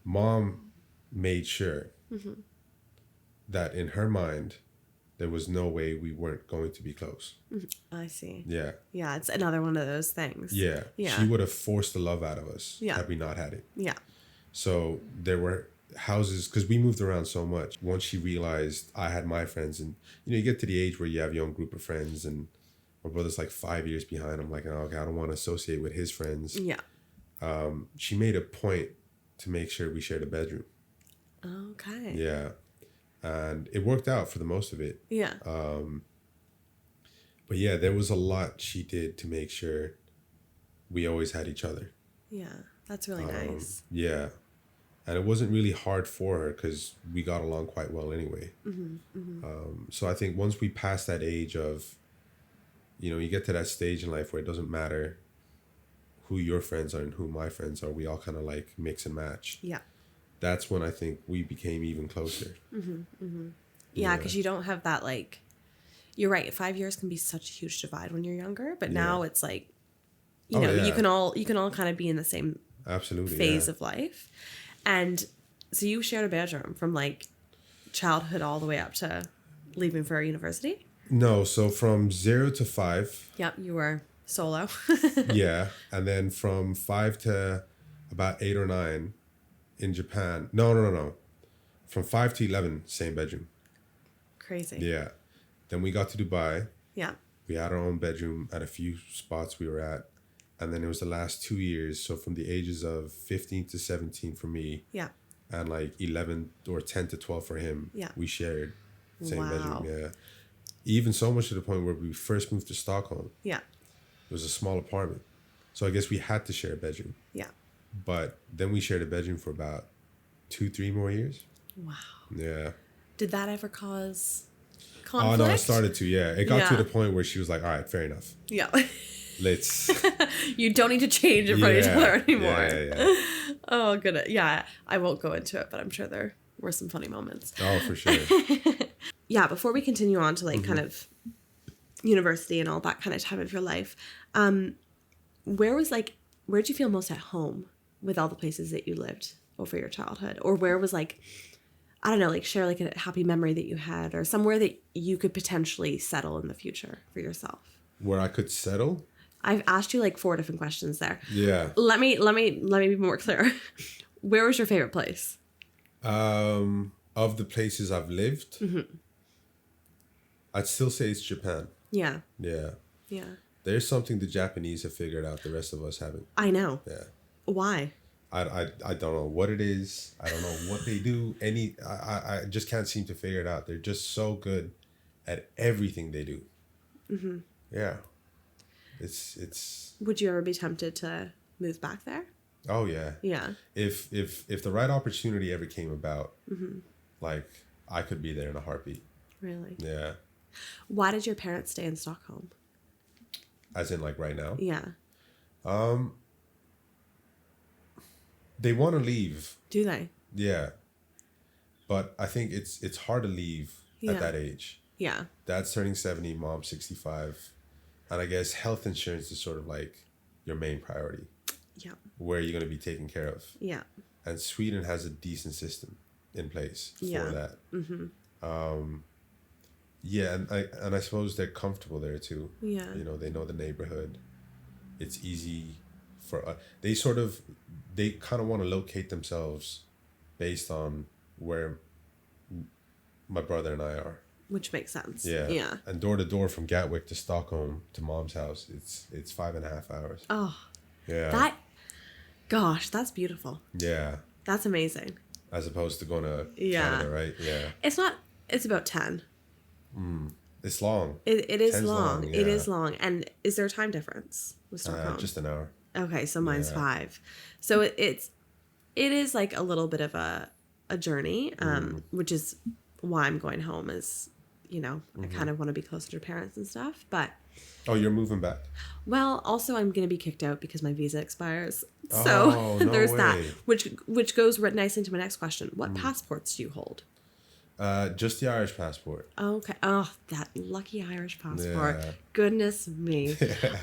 [SPEAKER 2] Mom made sure that in her mind, there was no way we weren't going to be close.
[SPEAKER 1] I see.
[SPEAKER 2] Yeah.
[SPEAKER 1] Yeah, it's another one of those things.
[SPEAKER 2] Yeah.
[SPEAKER 1] Yeah.
[SPEAKER 2] She would have forced the love out of us
[SPEAKER 1] Yeah.
[SPEAKER 2] had we not had it.
[SPEAKER 1] Yeah.
[SPEAKER 2] So there were houses, because we moved around so much. Once she realized I had my friends, and you get to the age where you have your own group of friends, and my brother's like 5 years behind. I'm like, oh, okay, I don't want to associate with his friends.
[SPEAKER 1] Yeah.
[SPEAKER 2] She made a point to make sure we shared a bedroom.
[SPEAKER 1] Okay.
[SPEAKER 2] Yeah. And it worked out for the most of it.
[SPEAKER 1] Yeah.
[SPEAKER 2] But yeah, there was a lot she did to make sure we always had each other.
[SPEAKER 1] Yeah. That's really nice.
[SPEAKER 2] Yeah. And it wasn't really hard for her because we got along quite well anyway. So I think once we passed that age of, you get to that stage in life where it doesn't matter who your friends are and who my friends are. We all kind of like mix and match.
[SPEAKER 1] Yeah.
[SPEAKER 2] That's when I think we became even closer.
[SPEAKER 1] Yeah, because you don't have that like, you're right. 5 years can be such a huge divide when you're younger, but now it's like, you can all kind of be in the same
[SPEAKER 2] Absolutely
[SPEAKER 1] phase of life. And so you shared a bedroom from like childhood all the way up to leaving for university?
[SPEAKER 2] No, so from 0 to 5.
[SPEAKER 1] Yep, you were solo.
[SPEAKER 2] Yeah, and then from 5 to about 8 or 9 in Japan. No. From 5 to 11, same bedroom.
[SPEAKER 1] Crazy.
[SPEAKER 2] Yeah. Then we got to Dubai.
[SPEAKER 1] Yeah.
[SPEAKER 2] We had our own bedroom at a few spots we were at. And then it was the last 2 years. So from the ages of 15 to 17 for me.
[SPEAKER 1] Yeah.
[SPEAKER 2] And like 11 or 10 to 12 for him.
[SPEAKER 1] Yeah.
[SPEAKER 2] We shared the same
[SPEAKER 1] Wow.
[SPEAKER 2] bedroom. Yeah. Even so much to the point where we first moved to Stockholm.
[SPEAKER 1] Yeah.
[SPEAKER 2] It was a small apartment. So I guess we had to share a bedroom.
[SPEAKER 1] Yeah.
[SPEAKER 2] But then we shared a bedroom for about 2-3 more years.
[SPEAKER 1] Wow.
[SPEAKER 2] Yeah.
[SPEAKER 1] Did that ever cause
[SPEAKER 2] Oh,
[SPEAKER 1] conflict?
[SPEAKER 2] no, it started to, yeah. It got to
[SPEAKER 1] Yeah.
[SPEAKER 2] the point where she was like, all right, fair enough.
[SPEAKER 1] Yeah.
[SPEAKER 2] Let's...
[SPEAKER 1] You don't need to change in front of each other anymore.
[SPEAKER 2] Yeah.
[SPEAKER 1] Oh, good. Yeah. I won't go into it, but I'm sure there were some funny moments.
[SPEAKER 2] Oh, for sure.
[SPEAKER 1] Yeah. Before we continue on to like kind of university and all that kind of time of your life, where'd you feel most at home with all the places that you lived over your childhood? Or where was like, I don't know, like share like a happy memory that you had or somewhere that you could potentially settle in the future for yourself?
[SPEAKER 2] Where I could settle?
[SPEAKER 1] I've asked you like 4 different questions there.
[SPEAKER 2] Yeah.
[SPEAKER 1] Let me be more clear. Where was your favorite place?
[SPEAKER 2] Of the places I've lived, I'd still say it's Japan.
[SPEAKER 1] Yeah.
[SPEAKER 2] Yeah.
[SPEAKER 1] Yeah.
[SPEAKER 2] There's something the Japanese have figured out the rest of us haven't.
[SPEAKER 1] I know.
[SPEAKER 2] Yeah.
[SPEAKER 1] Why?
[SPEAKER 2] I don't know what it is. I don't know what they do. I just can't seem to figure it out. They're just so good at everything they do. Mm-hmm. Yeah. It's.
[SPEAKER 1] Would you ever be tempted to move back there?
[SPEAKER 2] Oh yeah.
[SPEAKER 1] Yeah.
[SPEAKER 2] If the right opportunity ever came about, like I could be there in a heartbeat.
[SPEAKER 1] Really?
[SPEAKER 2] Yeah.
[SPEAKER 1] Why did your parents stay in Stockholm?
[SPEAKER 2] As in like right now?
[SPEAKER 1] Yeah.
[SPEAKER 2] They want to leave.
[SPEAKER 1] Do they?
[SPEAKER 2] Yeah. But I think it's hard to leave at that age.
[SPEAKER 1] Yeah.
[SPEAKER 2] Dad's turning 70, mom's 65. And I guess health insurance is sort of like your main priority.
[SPEAKER 1] Yeah.
[SPEAKER 2] Where you're going to be taken care of.
[SPEAKER 1] Yeah.
[SPEAKER 2] And Sweden has a decent system in place for that. Mm-hmm. Yeah, and I suppose they're comfortable there too.
[SPEAKER 1] Yeah.
[SPEAKER 2] You know, they know the neighborhood. It's easy for they kind of want to locate themselves based on where my brother and I are.
[SPEAKER 1] Which makes sense.
[SPEAKER 2] Yeah.
[SPEAKER 1] Yeah.
[SPEAKER 2] And door to door from Gatwick to Stockholm to mom's house, it's 5.5 hours.
[SPEAKER 1] Oh.
[SPEAKER 2] Yeah.
[SPEAKER 1] That's beautiful.
[SPEAKER 2] Yeah.
[SPEAKER 1] That's amazing.
[SPEAKER 2] As opposed to going to Canada, right? Yeah.
[SPEAKER 1] It's about 10.
[SPEAKER 2] It's long.
[SPEAKER 1] It is
[SPEAKER 2] 10's
[SPEAKER 1] long.
[SPEAKER 2] long,
[SPEAKER 1] It
[SPEAKER 2] yeah.
[SPEAKER 1] is long. And is there a time difference with Stockholm?
[SPEAKER 2] Just an hour.
[SPEAKER 1] Okay, so mine's
[SPEAKER 2] Yeah. 5.
[SPEAKER 1] So it is like a little bit of a journey, which is why I'm going home is, you know, I kind of want to be closer to parents and stuff. But
[SPEAKER 2] Oh, you're moving back.
[SPEAKER 1] well, also I'm going to be kicked out because my visa expires. So
[SPEAKER 2] Oh, no
[SPEAKER 1] there's that,
[SPEAKER 2] way.
[SPEAKER 1] which goes right nice into my next question. What passports do you hold?
[SPEAKER 2] Just the Irish passport.
[SPEAKER 1] Okay. Oh, that lucky Irish passport.
[SPEAKER 2] Yeah.
[SPEAKER 1] Goodness me.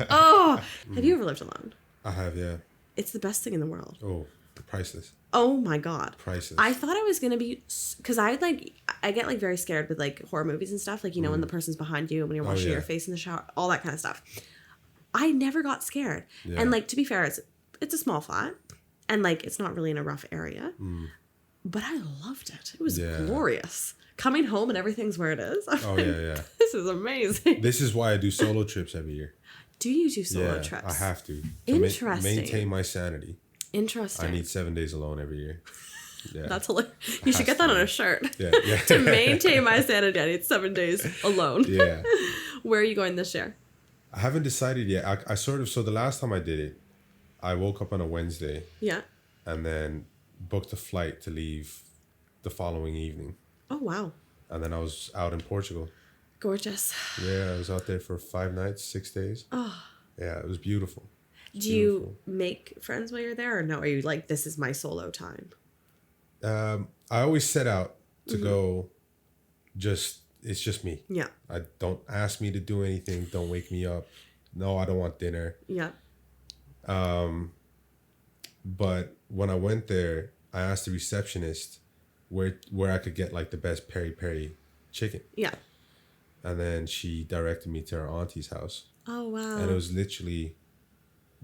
[SPEAKER 1] Oh, have you ever lived alone?
[SPEAKER 2] I have, yeah.
[SPEAKER 1] It's the best thing in the world.
[SPEAKER 2] Oh, priceless.
[SPEAKER 1] Oh my God.
[SPEAKER 2] Priceless.
[SPEAKER 1] I thought I was going to be, because I get like very scared with like horror movies and stuff. Like, you know, when the person's behind you, when you're washing your face in the shower, all that kind of stuff. I never got scared.
[SPEAKER 2] Yeah.
[SPEAKER 1] And like, to be fair, it's a small flat and like, it's not really in a rough area, but I loved it. It was glorious. Coming home and everything's where it is.
[SPEAKER 2] Oh, yeah.
[SPEAKER 1] This is amazing.
[SPEAKER 2] This is why I do solo trips every year.
[SPEAKER 1] Do you do solo
[SPEAKER 2] Yeah,
[SPEAKER 1] trips?
[SPEAKER 2] I have to.
[SPEAKER 1] Interesting.
[SPEAKER 2] Maintain my sanity.
[SPEAKER 1] Interesting.
[SPEAKER 2] I need 7 days alone every year. Yeah.
[SPEAKER 1] That's hilarious. You should get that on a shirt.
[SPEAKER 2] Yeah.
[SPEAKER 1] To maintain my sanity, I need 7 days alone.
[SPEAKER 2] Yeah.
[SPEAKER 1] Where are you going this year?
[SPEAKER 2] I haven't decided yet. I so the last time I did it, I woke up on a Wednesday
[SPEAKER 1] Yeah.
[SPEAKER 2] and then booked a flight to leave the following evening.
[SPEAKER 1] Oh, wow.
[SPEAKER 2] And then I was out in Portugal.
[SPEAKER 1] Gorgeous.
[SPEAKER 2] Yeah, I was out there for 5 nights, 6 days.
[SPEAKER 1] Oh.
[SPEAKER 2] Yeah, it was beautiful.
[SPEAKER 1] Do you make friends while you're there or no? Are you like, this is my solo time?
[SPEAKER 2] I always set out to go it's just me.
[SPEAKER 1] Yeah.
[SPEAKER 2] I don't ask me to do anything. Don't wake me up. No, I don't want dinner.
[SPEAKER 1] Yeah.
[SPEAKER 2] But when I went there, I asked the receptionist where I could get like the best peri-peri chicken.
[SPEAKER 1] Yeah.
[SPEAKER 2] And then she directed me to her auntie's house.
[SPEAKER 1] Oh, wow.
[SPEAKER 2] And it was literally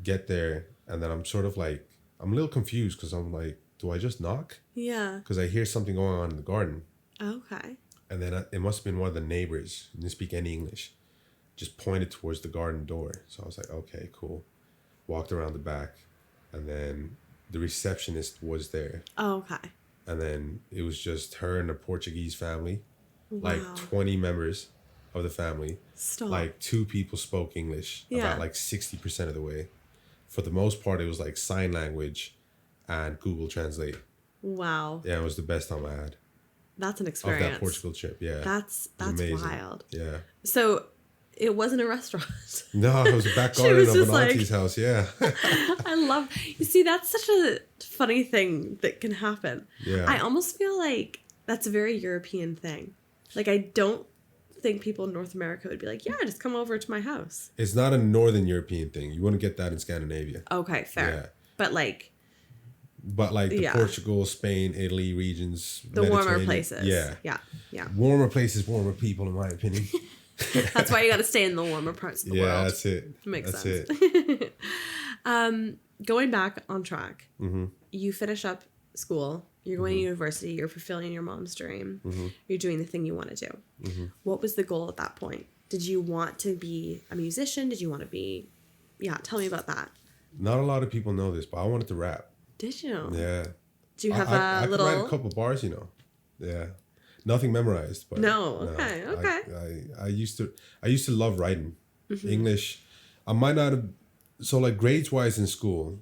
[SPEAKER 2] get there. And then I'm sort of like, I'm a little confused because I'm like, do I just knock?
[SPEAKER 1] Yeah.
[SPEAKER 2] Because I hear something going on in the garden.
[SPEAKER 1] Okay.
[SPEAKER 2] And then it must have been one of the neighbors, who didn't speak any English, just pointed towards the garden door. So I was like, okay, cool. Walked around the back. And then the receptionist was there.
[SPEAKER 1] Oh, okay.
[SPEAKER 2] And then it was just her and a Portuguese family.
[SPEAKER 1] Wow.
[SPEAKER 2] Like 20 members of the family.
[SPEAKER 1] Stop.
[SPEAKER 2] Like 2 people spoke English about like 60% of the way. For the most part, it was like sign language and Google Translate.
[SPEAKER 1] Wow.
[SPEAKER 2] Yeah, it was the best time I had.
[SPEAKER 1] That's an
[SPEAKER 2] Of
[SPEAKER 1] experience.
[SPEAKER 2] that Portugal trip, yeah.
[SPEAKER 1] That's
[SPEAKER 2] amazing.
[SPEAKER 1] wild.
[SPEAKER 2] Yeah.
[SPEAKER 1] So it wasn't a restaurant.
[SPEAKER 2] No, it was a back
[SPEAKER 1] She
[SPEAKER 2] garden
[SPEAKER 1] was
[SPEAKER 2] of
[SPEAKER 1] just
[SPEAKER 2] an
[SPEAKER 1] like-
[SPEAKER 2] auntie's house, yeah.
[SPEAKER 1] I love, you see, that's such a funny thing that can happen.
[SPEAKER 2] Yeah.
[SPEAKER 1] I almost feel like that's a very European thing. Like, I don't think people in North America would be like, yeah, just come over to my house.
[SPEAKER 2] It's not a Northern European thing. You wouldn't get that in Scandinavia.
[SPEAKER 1] Okay, fair.
[SPEAKER 2] Yeah.
[SPEAKER 1] But like
[SPEAKER 2] the Portugal, Spain, Italy regions.
[SPEAKER 1] the warmer
[SPEAKER 2] Mediterranean-
[SPEAKER 1] places.
[SPEAKER 2] Yeah.
[SPEAKER 1] Yeah.
[SPEAKER 2] Warmer places, warmer people, in my opinion.
[SPEAKER 1] That's why you got to stay in the warmer parts of the
[SPEAKER 2] Yeah,
[SPEAKER 1] world.
[SPEAKER 2] that's it.
[SPEAKER 1] Makes
[SPEAKER 2] that's
[SPEAKER 1] sense.
[SPEAKER 2] it.
[SPEAKER 1] Going back on track,
[SPEAKER 2] Mm-hmm.
[SPEAKER 1] you finish up school, you're going to university, you're fulfilling your mom's dream,
[SPEAKER 2] Mm-hmm.
[SPEAKER 1] you're doing the thing you want to do. What was the goal at that point Did you want to be a musician? Did you want to be... Yeah, tell me about that.
[SPEAKER 2] Not a lot of people know this, but I wanted to rap.
[SPEAKER 1] Did you?
[SPEAKER 2] Yeah.
[SPEAKER 1] Do you have
[SPEAKER 2] I
[SPEAKER 1] a little...
[SPEAKER 2] could write a couple bars, you know. Yeah. Nothing memorized, but
[SPEAKER 1] No, okay.
[SPEAKER 2] I used to love writing. English. I might not have, so like grades wise in school,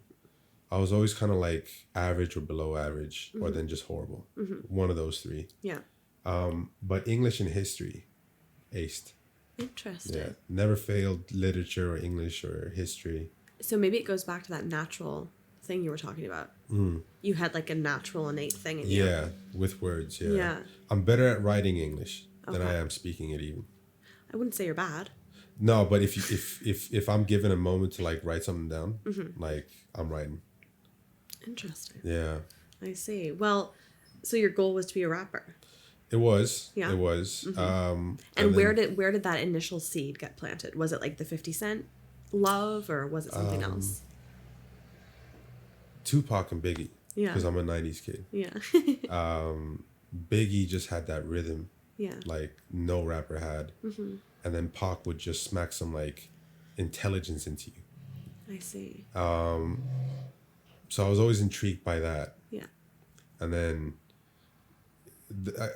[SPEAKER 2] I was always kind of like average or below average, or then just horrible. One of those three.
[SPEAKER 1] Yeah.
[SPEAKER 2] But English and history, aced.
[SPEAKER 1] Interesting.
[SPEAKER 2] Yeah. Never failed literature or English or history.
[SPEAKER 1] So maybe it goes back to that natural thing you were talking about. You had like a natural innate thing in you.
[SPEAKER 2] Yeah, with words. Yeah.
[SPEAKER 1] Yeah.
[SPEAKER 2] I'm better at writing English than I
[SPEAKER 1] Okay.
[SPEAKER 2] am speaking it even.
[SPEAKER 1] I wouldn't say you're bad.
[SPEAKER 2] No, but if I'm given a moment to like write something down, like I'm writing.
[SPEAKER 1] Interesting.
[SPEAKER 2] Yeah.
[SPEAKER 1] I see. Well, so your goal was to be a rapper.
[SPEAKER 2] It was.
[SPEAKER 1] Yeah.
[SPEAKER 2] It was.
[SPEAKER 1] And where did that initial seed get planted? Was it like the 50 Cent love, or was it something else?
[SPEAKER 2] Tupac and Biggie.
[SPEAKER 1] Yeah.
[SPEAKER 2] Because I'm a 90s kid.
[SPEAKER 1] Yeah.
[SPEAKER 2] Biggie just had that rhythm
[SPEAKER 1] Yeah.
[SPEAKER 2] like no rapper had. And then Pac would just smack some like intelligence into you.
[SPEAKER 1] I see.
[SPEAKER 2] So I was always intrigued by that.
[SPEAKER 1] Yeah.
[SPEAKER 2] And then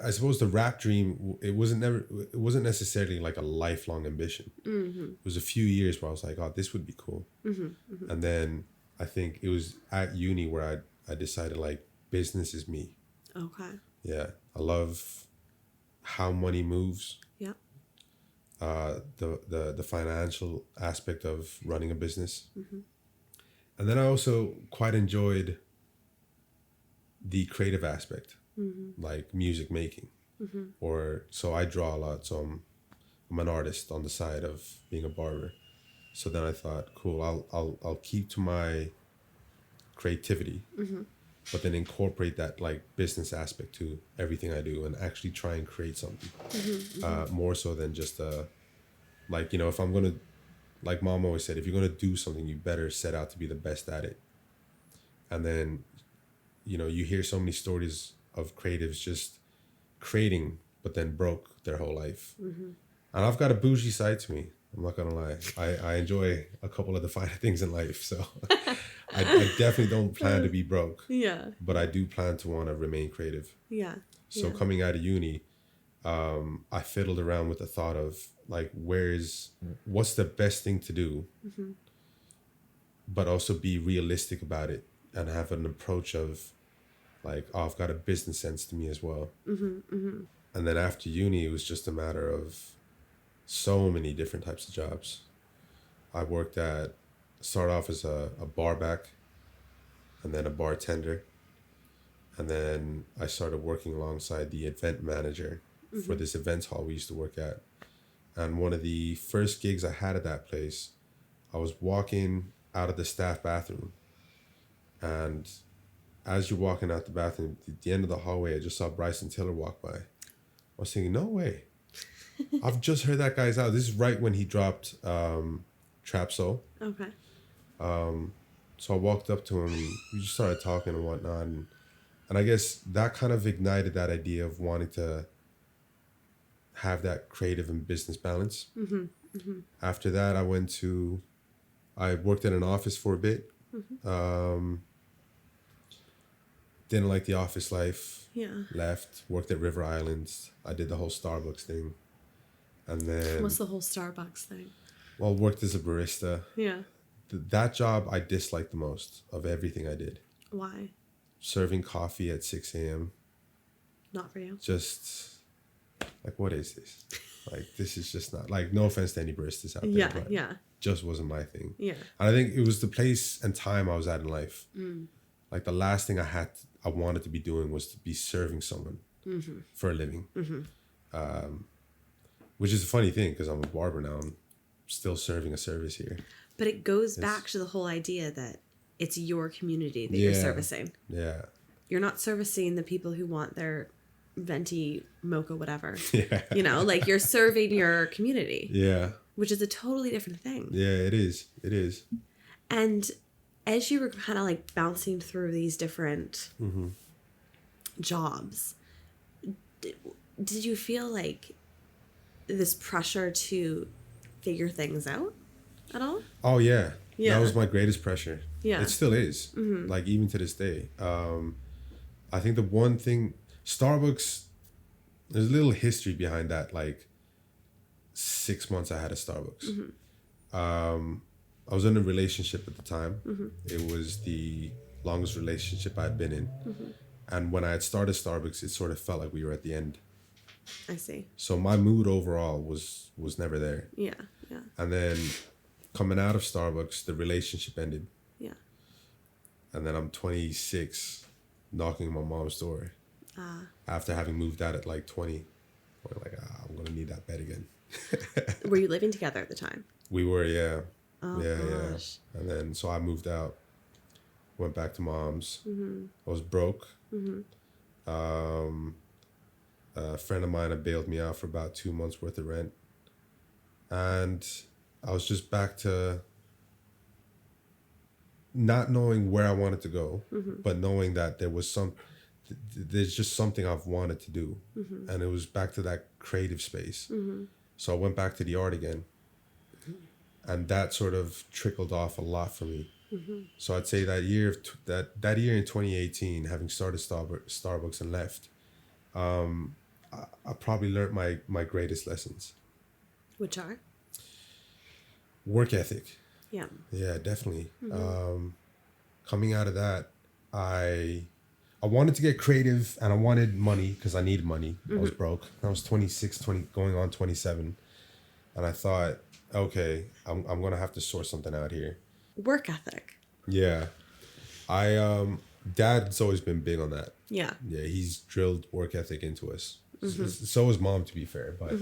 [SPEAKER 2] I suppose the rap dream, it wasn't necessarily like a lifelong ambition. It was a few years where I was like, oh, this would be cool. And then I think it was at uni where I decided like business is me.
[SPEAKER 1] Okay.
[SPEAKER 2] Yeah. I love how money moves.
[SPEAKER 1] Yeah.
[SPEAKER 2] The financial aspect of running a business. And then I also quite enjoyed the creative aspect, like music making. Or so I draw a lot, so I'm an artist on the side of being a barber. So then I thought, cool, I'll keep to my creativity, but then incorporate that like business aspect to everything I do and actually try and create something. More so than just like, you know, if I'm gonna, like mom always said, if you're gonna do something, you better set out to be the best at it. And then, you know, you hear so many stories of creatives just creating, but then broke their whole life. And I've got a bougie side to me. I'm not gonna lie. I enjoy a couple of the finer things in life. So I definitely don't plan to be broke.
[SPEAKER 1] Yeah.
[SPEAKER 2] But I do plan to want to remain creative.
[SPEAKER 1] Yeah.
[SPEAKER 2] So coming out of uni, I fiddled around with the thought of like, what's the best thing to do, but also be realistic about it and have an approach of like, oh, I've got a business sense to me as well. And then after uni, it was just a matter of so many different types of jobs. I started off as a barback and then a bartender. And then I started working alongside the event manager for this events hall we used to work at. And one of the first gigs I had at that place, I was walking out of the staff bathroom. And as you're walking out the bathroom, at the end of the hallway, I just saw Bryson Tiller walk by. I was thinking, no way. I've just heard that guy's out. This is right when he dropped Trap Soul.
[SPEAKER 1] Okay.
[SPEAKER 2] So I walked up to him and we just started talking and whatnot. And I guess that kind of ignited that idea of wanting to have that creative and business balance. After that, I worked in an office for a bit. Didn't like the office life.
[SPEAKER 1] Yeah.
[SPEAKER 2] Left, worked at River Islands. I did the whole Starbucks thing. And then...
[SPEAKER 1] What's the whole Starbucks thing?
[SPEAKER 2] Well, worked as a barista.
[SPEAKER 1] Yeah.
[SPEAKER 2] That job I disliked the most of everything I did.
[SPEAKER 1] Why?
[SPEAKER 2] Serving coffee at 6 a.m.
[SPEAKER 1] Not for you.
[SPEAKER 2] Just like, what is this? Like, this is just not, like, no offense to any baristas out there.
[SPEAKER 1] Yeah,
[SPEAKER 2] but
[SPEAKER 1] yeah.
[SPEAKER 2] Just wasn't my thing.
[SPEAKER 1] Yeah.
[SPEAKER 2] And I think it was the place and time I was at in life. Like, the last thing I wanted to be doing was to be serving someone for a living. Which is a funny thing because I'm a barber now. I'm still serving a service here.
[SPEAKER 1] But it goes back to the whole idea that it's your community that you're servicing.
[SPEAKER 2] Yeah.
[SPEAKER 1] You're not servicing the people who want their venti mocha whatever.
[SPEAKER 2] Yeah.
[SPEAKER 1] You know, like you're serving your community.
[SPEAKER 2] Yeah.
[SPEAKER 1] Which is a totally different thing.
[SPEAKER 2] Yeah, it is. It is.
[SPEAKER 1] And as you were kind of like bouncing through these different jobs, did you feel like this pressure to figure things out at all?
[SPEAKER 2] Oh yeah.
[SPEAKER 1] Yeah.
[SPEAKER 2] That was my greatest pressure.
[SPEAKER 1] Yeah.
[SPEAKER 2] It still is. Like even to this day. I think the one thing, Starbucks, there's a little history behind that. Like 6 months I had a Starbucks. I was in a relationship at the time. It was the longest relationship I'd been in. And when I had started Starbucks, it sort of felt like we were at the end.
[SPEAKER 1] I see.
[SPEAKER 2] So my mood overall was never there.
[SPEAKER 1] Yeah. Yeah.
[SPEAKER 2] And then coming out of Starbucks, the relationship ended.
[SPEAKER 1] Yeah.
[SPEAKER 2] And then I'm 26, knocking on my mom's door. After having moved out at like 20. We're like, I'm going to need that bed again.
[SPEAKER 1] Were you living together at the time?
[SPEAKER 2] We were, yeah.
[SPEAKER 1] Oh,
[SPEAKER 2] yeah.
[SPEAKER 1] gosh.
[SPEAKER 2] And then, so I moved out, went back to mom's. I was broke. A friend of mine had bailed me out for about 2 months worth of rent. And I was just back to not knowing where I wanted to go, but knowing that there's just something I've wanted to do. And it was back to that creative space. So I went back to the art again. And that sort of trickled off a lot for me. So I'd say that year that year in 2018, having started Starbucks and left, I probably learned my greatest lessons.
[SPEAKER 1] Which are?
[SPEAKER 2] Work ethic.
[SPEAKER 1] Yeah.
[SPEAKER 2] Yeah, definitely. Coming out of that, I wanted to get creative and I wanted money because I needed money. I was broke. I was 26, going on 27. And I thought, okay, I'm going to have to sort something out here.
[SPEAKER 1] Work ethic.
[SPEAKER 2] Yeah. Dad's always been big on that.
[SPEAKER 1] Yeah.
[SPEAKER 2] Yeah, he's drilled work ethic into us. So is mom, to be fair. But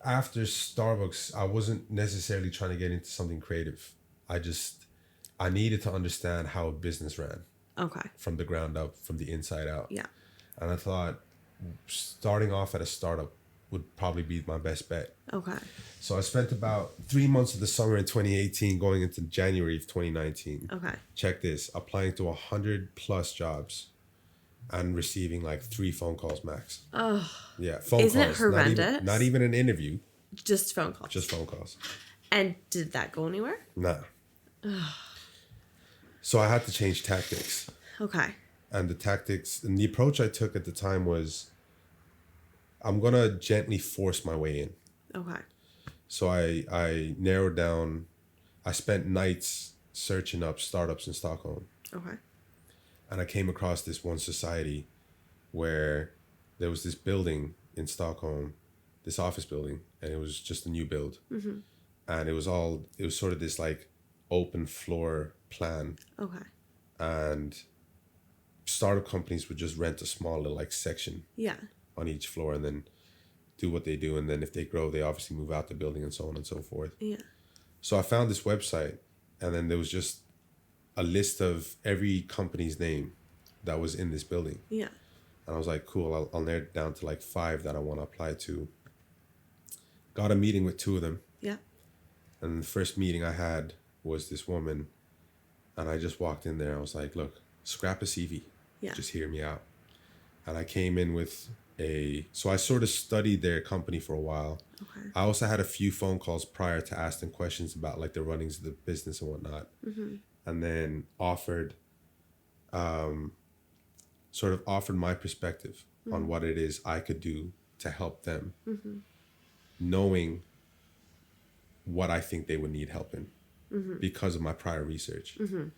[SPEAKER 2] after Starbucks, I wasn't necessarily trying to get into something creative. I needed to understand how a business ran.
[SPEAKER 1] Okay.
[SPEAKER 2] From the ground up, from the inside out.
[SPEAKER 1] Yeah.
[SPEAKER 2] And I thought starting off at a startup would probably be my best bet.
[SPEAKER 1] Okay.
[SPEAKER 2] So I spent about 3 months of the summer in 2018 going into January of 2019.
[SPEAKER 1] Okay.
[SPEAKER 2] Check this, applying to 100 plus jobs and receiving like 3 phone calls max.
[SPEAKER 1] Oh.
[SPEAKER 2] Yeah, phone
[SPEAKER 1] Isn't
[SPEAKER 2] calls.
[SPEAKER 1] it horrendous?
[SPEAKER 2] Not even an interview.
[SPEAKER 1] Just phone calls.
[SPEAKER 2] Just phone calls.
[SPEAKER 1] And did that go anywhere?
[SPEAKER 2] Nah. So I had to change tactics.
[SPEAKER 1] Okay.
[SPEAKER 2] And the approach I took at the time was, I'm going to gently force my way in.
[SPEAKER 1] Okay.
[SPEAKER 2] So I narrowed down, I spent nights searching up startups in Stockholm.
[SPEAKER 1] Okay.
[SPEAKER 2] And I came across this one society where there was this building in Stockholm, this office building, and it was just a new build. And it was sort of this like open floor plan.
[SPEAKER 1] Okay.
[SPEAKER 2] And startup companies would just rent a small little like section.
[SPEAKER 1] Yeah.
[SPEAKER 2] On each floor and then do what they do. And then if they grow, they obviously move out the building and so on and so forth.
[SPEAKER 1] Yeah.
[SPEAKER 2] So I found this website and then there was just a list of every company's name that was in this building.
[SPEAKER 1] Yeah.
[SPEAKER 2] And I was like, cool, I'll narrow it down to like 5 that I want to apply to. Got a meeting with 2 of them.
[SPEAKER 1] Yeah.
[SPEAKER 2] And the first meeting I had was this woman. And I just walked in there. I was like, look, scrap a CV.
[SPEAKER 1] Yeah.
[SPEAKER 2] Just hear me out. And I came in with so I sort of studied their company for a while.
[SPEAKER 1] Okay.
[SPEAKER 2] I also had a few phone calls prior to ask them questions about like the runnings of the business and whatnot. And then offered my perspective on what it is I could do to help them, knowing what I think they would need help in because of my prior research. And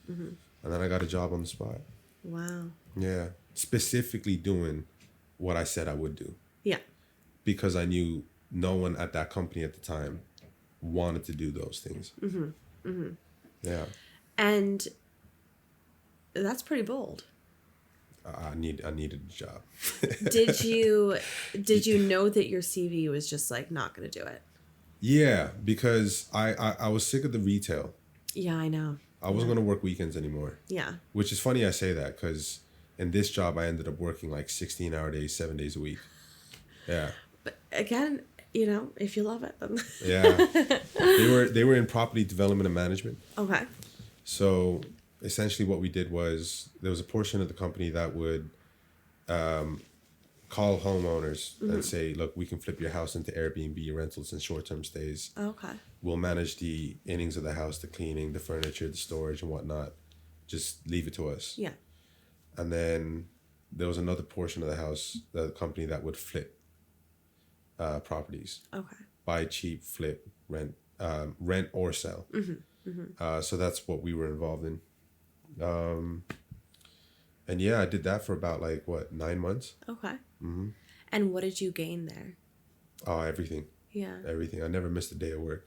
[SPEAKER 2] then I got a job on the spot.
[SPEAKER 1] Wow.
[SPEAKER 2] Yeah. Specifically doing what I said I would do.
[SPEAKER 1] Yeah.
[SPEAKER 2] Because I knew no one at that company at the time wanted to do those things. Yeah.
[SPEAKER 1] And that's pretty bold.
[SPEAKER 2] I needed a job.
[SPEAKER 1] Did you know that your CV was just like not going to do it?
[SPEAKER 2] Yeah, because I was sick of the retail.
[SPEAKER 1] Yeah, I know.
[SPEAKER 2] I wasn't going to work weekends anymore.
[SPEAKER 1] Yeah.
[SPEAKER 2] Which is funny I say that because in this job I ended up working like 16-hour days, 7 days a week. Yeah.
[SPEAKER 1] But again, you know, if you love it, then
[SPEAKER 2] Yeah. They were in property development and management.
[SPEAKER 1] Okay.
[SPEAKER 2] So essentially what we did was there was a portion of the company that would call homeowners and say, look, we can flip your house into Airbnb rentals and short-term stays.
[SPEAKER 1] Okay.
[SPEAKER 2] We'll manage the innings of the house, the cleaning, the furniture, the storage, and whatnot. Just leave it to us.
[SPEAKER 1] Yeah.
[SPEAKER 2] And then there was another portion of the house, the company that would flip properties.
[SPEAKER 1] Okay.
[SPEAKER 2] Buy cheap, flip, rent or sell. So that's what we were involved in. And yeah, I did that for about 9 months.
[SPEAKER 1] Okay. And what did you gain there?
[SPEAKER 2] Oh, everything.
[SPEAKER 1] Yeah.
[SPEAKER 2] Everything. I never missed a day of work.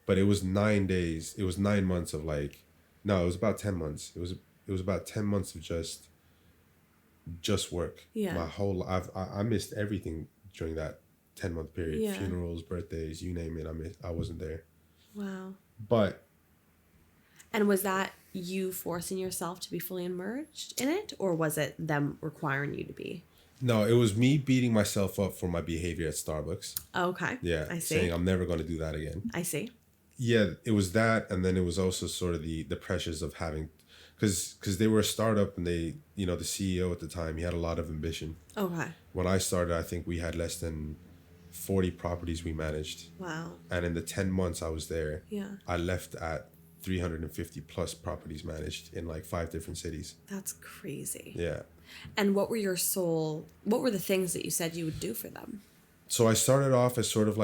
[SPEAKER 2] But it was 9 days. It was 9 months of no, it was about 10 months. It was about 10 months of just work.
[SPEAKER 1] Yeah.
[SPEAKER 2] My whole I missed everything during that 10-month period.
[SPEAKER 1] Yeah.
[SPEAKER 2] Funerals, birthdays, you name it. I wasn't there.
[SPEAKER 1] Wow.
[SPEAKER 2] But
[SPEAKER 1] and was that you forcing yourself to be fully immersed in it, or was it them requiring you to be?
[SPEAKER 2] no, it was me beating myself up for my behavior at Starbucks.
[SPEAKER 1] Okay.
[SPEAKER 2] Yeah.
[SPEAKER 1] I see.
[SPEAKER 2] Saying I'm never going to do that again.
[SPEAKER 1] I see.
[SPEAKER 2] Yeah, it was that, and then it was also sort of the pressures of having, because they were a startup, and the CEO at the time, he had a lot of ambition.
[SPEAKER 1] Okay.
[SPEAKER 2] When I started, I think we had less than 40 properties we managed.
[SPEAKER 1] Wow.
[SPEAKER 2] And in the 10 months I was there,
[SPEAKER 1] Yeah.
[SPEAKER 2] I left at 350 plus properties managed in 5 different cities.
[SPEAKER 1] That's crazy.
[SPEAKER 2] Yeah.
[SPEAKER 1] And what were the things that you said you would do for them?
[SPEAKER 2] So I started off as sort of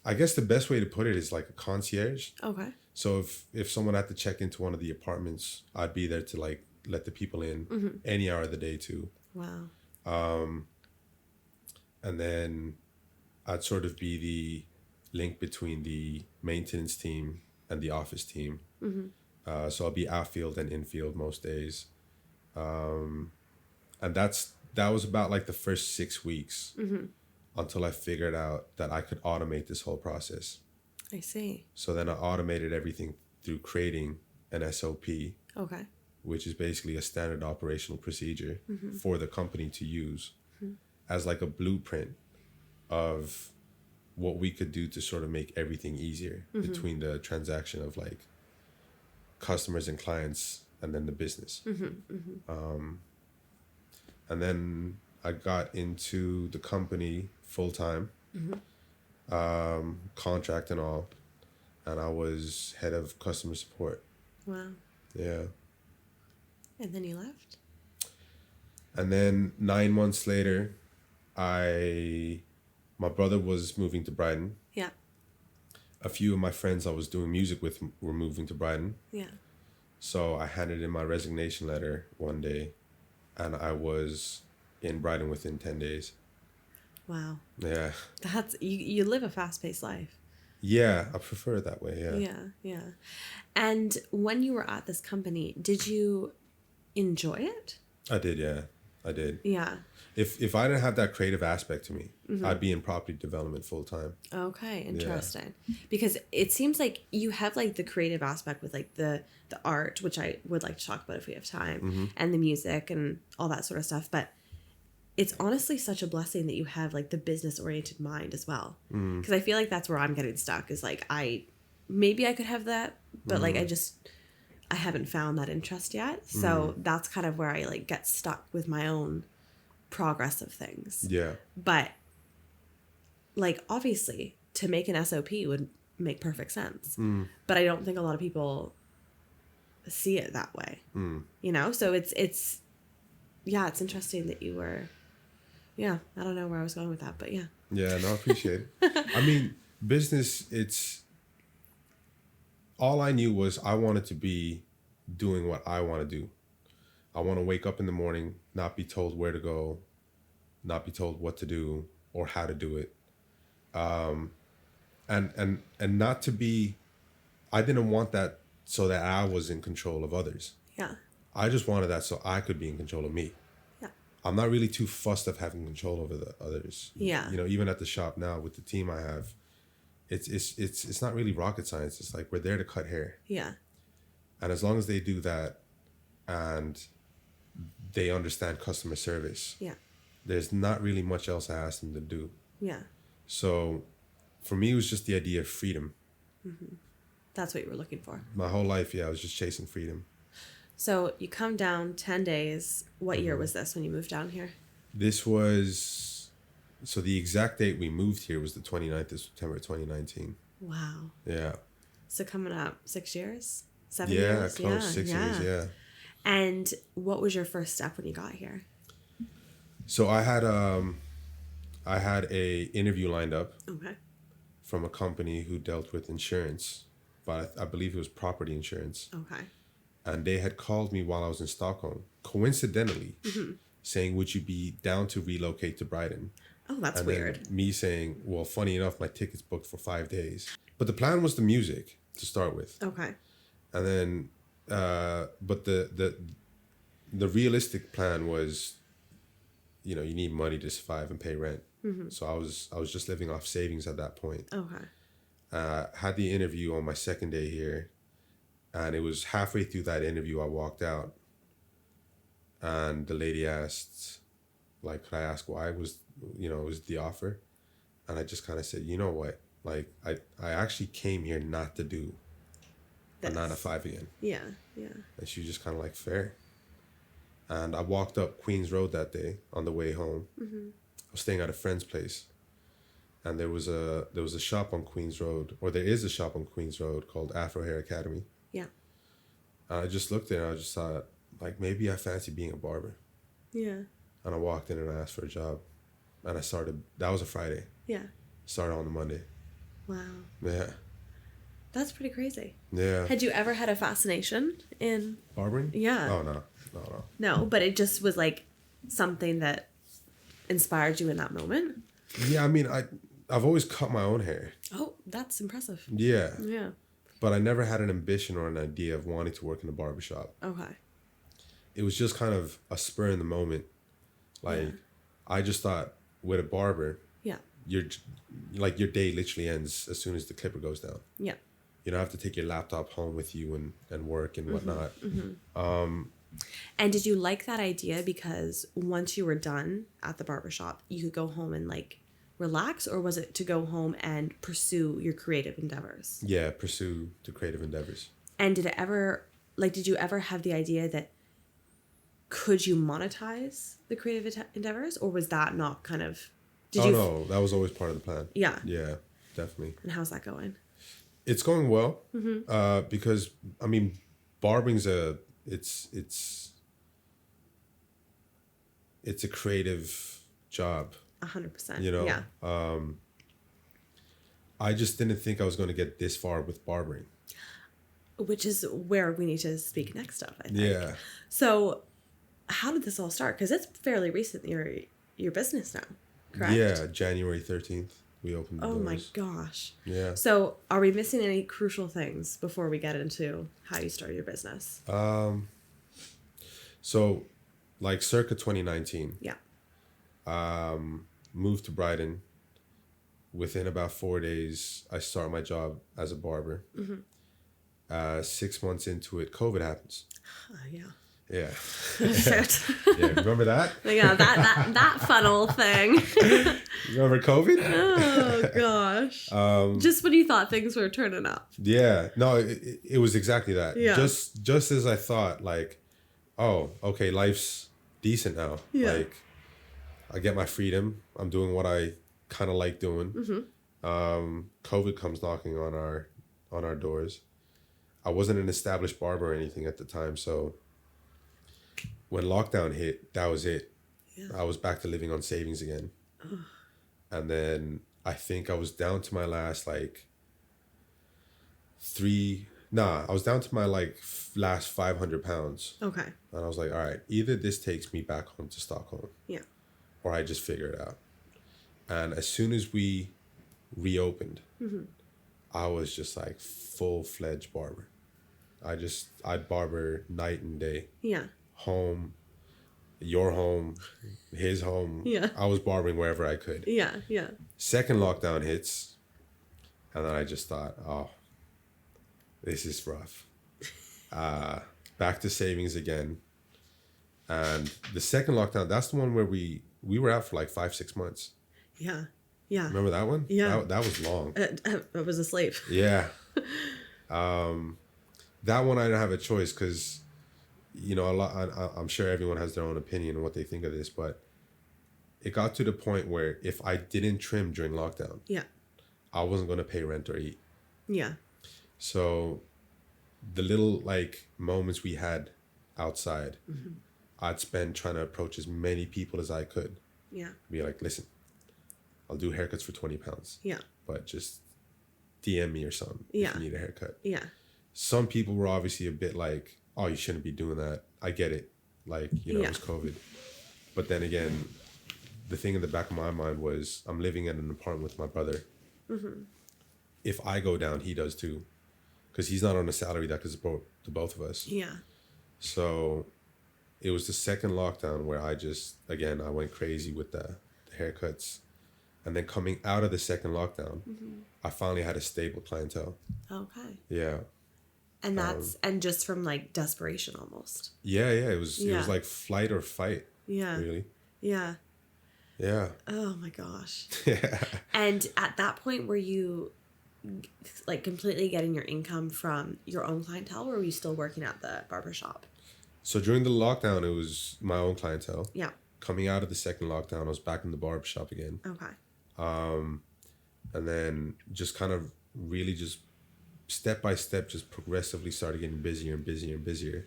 [SPEAKER 2] I guess the best way to put it is a concierge.
[SPEAKER 1] Okay.
[SPEAKER 2] So if someone had to check into one of the apartments, I'd be there to let the people in any hour of the day too.
[SPEAKER 1] Wow.
[SPEAKER 2] And then I'd sort of be the link between the maintenance team and the office team. So I'll be outfield and infield most days. And that was about the first 6 weeks until I figured out that I could automate this whole process.
[SPEAKER 1] I see.
[SPEAKER 2] So then I automated everything through creating an SOP,
[SPEAKER 1] Okay.
[SPEAKER 2] which is basically a standard operational procedure for the company to use as a blueprint of what we could do to sort of make everything easier between the transaction of customers and clients and then the business. And then I got into the company full time, contract and all, and I was head of customer support.
[SPEAKER 1] Wow.
[SPEAKER 2] Yeah.
[SPEAKER 1] And then you left?
[SPEAKER 2] And then 9 months later, my brother was moving to Brighton.
[SPEAKER 1] Yeah.
[SPEAKER 2] A few of my friends I was doing music with were moving to Brighton.
[SPEAKER 1] Yeah.
[SPEAKER 2] So I handed in my resignation letter one day, and I was in Brighton within 10 days.
[SPEAKER 1] Wow.
[SPEAKER 2] Yeah.
[SPEAKER 1] That's you live a fast-paced life.
[SPEAKER 2] Yeah, I prefer it that way, yeah.
[SPEAKER 1] Yeah, yeah. And when you were at this company, did you enjoy it?
[SPEAKER 2] I did, yeah. I did.
[SPEAKER 1] Yeah.
[SPEAKER 2] If I didn't have that creative aspect to me, I'd be in property development full time.
[SPEAKER 1] Okay, interesting. Yeah. Because it seems like you have the creative aspect with the art, which I would like to talk about if we have time, and the music and all that sort of stuff. But it's honestly such a blessing that you have the business oriented mind as well. Because I feel that's where I'm getting stuck is maybe I could have that, but I haven't found that interest yet. So that's kind of where I get stuck with my own progress of things.
[SPEAKER 2] Yeah.
[SPEAKER 1] But obviously to make an SOP would make perfect sense. But I don't think a lot of people see it that way. So it's interesting that you were I don't know where I was going with that, but yeah.
[SPEAKER 2] Yeah, no, I appreciate it. I mean, business, all I knew was I wanted to be doing what I want to do. I want to wake up in the morning, not be told where to go, not be told what to do or how to do it. And not to be, I didn't want that so that I was in control of others.
[SPEAKER 1] Yeah.
[SPEAKER 2] I just wanted that so I could be in control of me.
[SPEAKER 1] Yeah.
[SPEAKER 2] I'm not really too fussed of having control over the others.
[SPEAKER 1] Yeah.
[SPEAKER 2] Even at the shop now with the team I have, it's not really rocket science. It's we're there to cut hair.
[SPEAKER 1] Yeah.
[SPEAKER 2] And as long as they do that and they understand customer service,
[SPEAKER 1] yeah,
[SPEAKER 2] there's not really much else I ask them to do.
[SPEAKER 1] Yeah.
[SPEAKER 2] So for me, it was just the idea of freedom.
[SPEAKER 1] That's what you were looking for.
[SPEAKER 2] My whole life, I was just chasing freedom.
[SPEAKER 1] So you come down 10 days. What year was this when you moved down here?
[SPEAKER 2] This was, so the exact date we moved here was the 29th of September 2019.
[SPEAKER 1] Wow.
[SPEAKER 2] Yeah.
[SPEAKER 1] So coming up 6 years? 7
[SPEAKER 2] Yeah,
[SPEAKER 1] years?
[SPEAKER 2] close. 6 years, yeah.
[SPEAKER 1] And what was your first step when you got here?
[SPEAKER 2] So I had a interview lined up
[SPEAKER 1] Okay.
[SPEAKER 2] from a company who dealt with insurance, but I believe it was property insurance.
[SPEAKER 1] Okay.
[SPEAKER 2] And they had called me while I was in Stockholm, coincidentally, saying, would you be down to relocate to Brighton?
[SPEAKER 1] Oh, that's
[SPEAKER 2] And
[SPEAKER 1] weird.
[SPEAKER 2] then me saying, well, funny enough, my ticket's booked for 5 days. But the plan was the music to start with.
[SPEAKER 1] Okay.
[SPEAKER 2] And then, but the realistic plan was, you know, you need money to survive and pay rent. So I was just living off savings at that point.
[SPEAKER 1] Okay.
[SPEAKER 2] Had the interview on my second day here, and it was halfway through that interview I walked out, and the lady asked, like, could I ask why was the offer? And I just kind of said, you know what, like I actually came here not to do a 9 to 5 again.
[SPEAKER 1] Yeah. Yeah.
[SPEAKER 2] And she was just kind of like, fair. And I walked up Queens Road that day on the way home. I was staying at a friend's place, and there was a shop on Queens Road, or there is a shop on Queens Road called Afro Hair Academy.
[SPEAKER 1] Yeah.
[SPEAKER 2] And I just looked at it and I just thought, like, maybe I fancy being a barber.
[SPEAKER 1] Yeah.
[SPEAKER 2] And I walked in and I asked for a job, and I started. That was a Friday.
[SPEAKER 1] Yeah.
[SPEAKER 2] Started on the Monday.
[SPEAKER 1] Wow.
[SPEAKER 2] Yeah.
[SPEAKER 1] That's pretty crazy.
[SPEAKER 2] Yeah.
[SPEAKER 1] Had you ever had a fascination in...
[SPEAKER 2] Barbering?
[SPEAKER 1] Yeah.
[SPEAKER 2] Oh, no.
[SPEAKER 1] No, but it just was like something that inspired you in that moment?
[SPEAKER 2] Yeah, I mean, I've always cut my own hair.
[SPEAKER 1] Oh, that's impressive.
[SPEAKER 2] Yeah.
[SPEAKER 1] Yeah.
[SPEAKER 2] But I never had an ambition or an idea of wanting to work in a barbershop.
[SPEAKER 1] Okay.
[SPEAKER 2] It was just kind of a spur in the moment. Like, I just thought with a barber,
[SPEAKER 1] Yeah.
[SPEAKER 2] your day literally ends as soon as the clipper goes down.
[SPEAKER 1] Yeah.
[SPEAKER 2] You don't have to take your laptop home with you and work and whatnot.
[SPEAKER 1] And did you like that idea because once you were done at the barbershop, you could go home and like relax, or was it to go home and pursue your creative endeavors?
[SPEAKER 2] Yeah, pursue the creative endeavors.
[SPEAKER 1] And did you ever have the idea that could you monetize the creative endeavors, or was that not kind of...
[SPEAKER 2] No, that was always part of the plan.
[SPEAKER 1] Yeah.
[SPEAKER 2] Yeah, definitely.
[SPEAKER 1] And how's that going?
[SPEAKER 2] It's going well, because, I mean, barbering's it's a creative job.
[SPEAKER 1] 100%.
[SPEAKER 2] You know?
[SPEAKER 1] Yeah.
[SPEAKER 2] I just didn't think I was going to get this far with barbering.
[SPEAKER 1] Which is where we need to speak next of, I think.
[SPEAKER 2] Yeah.
[SPEAKER 1] So how did this all start? Because it's fairly recent, your business now, correct?
[SPEAKER 2] Yeah, January 13th, we opened the
[SPEAKER 1] Oh
[SPEAKER 2] doors.
[SPEAKER 1] my gosh.
[SPEAKER 2] Yeah.
[SPEAKER 1] So are we missing any crucial things before we get into how you started your business?
[SPEAKER 2] So, like, circa 2019.
[SPEAKER 1] Yeah.
[SPEAKER 2] Moved to Brighton. Within about 4 days, I start my job as a barber. 6 months into it, COVID happens.
[SPEAKER 1] Yeah.
[SPEAKER 2] Yeah.
[SPEAKER 1] Shit.
[SPEAKER 2] Yeah, remember that?
[SPEAKER 1] Yeah, that funnel thing.
[SPEAKER 2] Remember COVID?
[SPEAKER 1] Oh gosh. Just when you thought things were turning up.
[SPEAKER 2] Yeah. No, it was exactly that.
[SPEAKER 1] Yeah.
[SPEAKER 2] Just as I thought, like, oh, okay, life's decent now.
[SPEAKER 1] Yeah.
[SPEAKER 2] Like, I get my freedom. I'm doing what I kind of like doing. COVID comes knocking on our doors. I wasn't an established barber or anything at the time, so when lockdown hit, that was it.
[SPEAKER 1] Yeah.
[SPEAKER 2] I was back to living on savings again. And then I think I was down to my last I was down to my last 500 pounds.
[SPEAKER 1] Okay.
[SPEAKER 2] And I was like, all right, either this takes me back home to Stockholm,
[SPEAKER 1] Yeah.
[SPEAKER 2] or I just figure it out. And as soon as we reopened, I was just like full-fledged barber. I'd barber night and day.
[SPEAKER 1] Yeah.
[SPEAKER 2] Home, your home, his home.
[SPEAKER 1] Yeah.
[SPEAKER 2] I was barbering wherever I could.
[SPEAKER 1] Yeah. Yeah.
[SPEAKER 2] Second lockdown hits, and then I just thought, oh, this is rough. Back to savings again. And the second lockdown, that's the one where we were out for like 5-6 months.
[SPEAKER 1] Yeah. Yeah.
[SPEAKER 2] Remember that one?
[SPEAKER 1] Yeah.
[SPEAKER 2] That was long.
[SPEAKER 1] I was asleep.
[SPEAKER 2] Yeah. That one I didn't have a choice because, you know, I'm sure everyone has their own opinion on what they think of this, but it got to the point where if I didn't trim during lockdown,
[SPEAKER 1] Yeah.
[SPEAKER 2] I wasn't going to pay rent or eat.
[SPEAKER 1] Yeah.
[SPEAKER 2] So the little like moments we had outside, I'd spend trying to approach as many people as I could.
[SPEAKER 1] Yeah.
[SPEAKER 2] Be like, listen, I'll do haircuts for 20 pounds.
[SPEAKER 1] Yeah.
[SPEAKER 2] But just DM me or something if you need a haircut.
[SPEAKER 1] Yeah.
[SPEAKER 2] Some people were obviously a bit like, oh, you shouldn't be doing that. I get it. Like, you know, it was COVID. But then again, the thing in the back of my mind was I'm living in an apartment with my brother. If I go down, he does too. Because he's not on a salary that could support the both of us.
[SPEAKER 1] Yeah.
[SPEAKER 2] So it was the second lockdown where I just, again, I went crazy with the haircuts. And then coming out of the second lockdown, I finally had a stable clientele.
[SPEAKER 1] Okay.
[SPEAKER 2] Yeah.
[SPEAKER 1] And that's and just from like desperation almost.
[SPEAKER 2] Yeah. It was like flight or fight.
[SPEAKER 1] Yeah.
[SPEAKER 2] Really.
[SPEAKER 1] Yeah.
[SPEAKER 2] Yeah.
[SPEAKER 1] Oh my gosh.
[SPEAKER 2] Yeah.
[SPEAKER 1] And at that point, were you like completely getting your income from your own clientele, or were you still working at the barbershop?
[SPEAKER 2] So during the lockdown, it was my own clientele.
[SPEAKER 1] Yeah.
[SPEAKER 2] Coming out of the second lockdown, I was back in the barbershop again.
[SPEAKER 1] Okay.
[SPEAKER 2] And then just kind of really just step by step, just progressively started getting busier and busier and busier.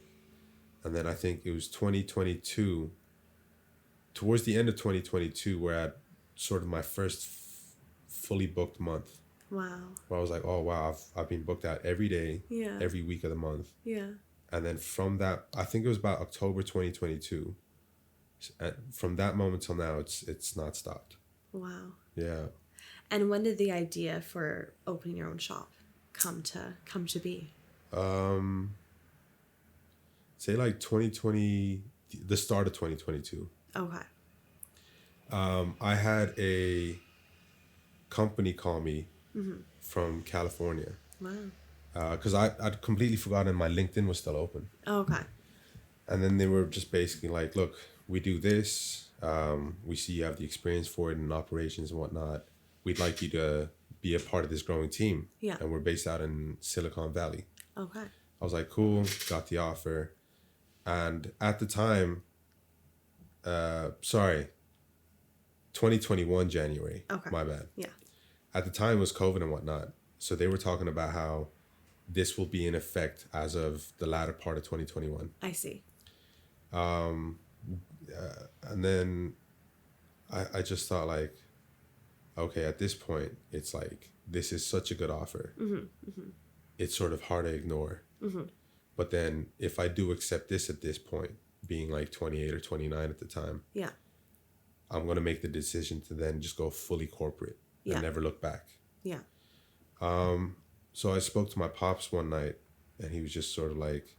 [SPEAKER 2] And then I think it was 2022, towards the end of 2022, where I had sort of my first fully booked month.
[SPEAKER 1] Wow.
[SPEAKER 2] Where I was like, oh, wow, I've been booked out every day,
[SPEAKER 1] Yeah.
[SPEAKER 2] every week of the month.
[SPEAKER 1] Yeah.
[SPEAKER 2] And then from that, I think it was about October 2022. And from that moment till now, it's not stopped.
[SPEAKER 1] Wow.
[SPEAKER 2] Yeah.
[SPEAKER 1] And when did the idea for opening your own shop come to be?
[SPEAKER 2] Say like 2020, the start of 2022.
[SPEAKER 1] Okay.
[SPEAKER 2] I had a company call me from California.
[SPEAKER 1] Wow.
[SPEAKER 2] Because I'd completely forgotten my LinkedIn was still open.
[SPEAKER 1] Okay.
[SPEAKER 2] And then they were just basically like, look, we do this. We see you have the experience for it in operations and whatnot. We'd like you to be a part of this growing team.
[SPEAKER 1] Yeah.
[SPEAKER 2] And we're based out in Silicon Valley.
[SPEAKER 1] Okay.
[SPEAKER 2] I was like, cool, got the offer. And at the time, 2021 January.
[SPEAKER 1] Okay.
[SPEAKER 2] My bad.
[SPEAKER 1] Yeah.
[SPEAKER 2] At the time it was COVID and whatnot. So they were talking about how this will be in effect as of the latter part of 2021.
[SPEAKER 1] I see.
[SPEAKER 2] And then I just thought like, okay, at this point, it's like, this is such a good offer. It's sort of hard to ignore. But then if I do accept this at this point, being like 28 or 29 at the time,
[SPEAKER 1] Yeah.
[SPEAKER 2] I'm going to make the decision to then just go fully corporate and never look back.
[SPEAKER 1] Yeah.
[SPEAKER 2] So I spoke to my pops one night and he was just sort of like,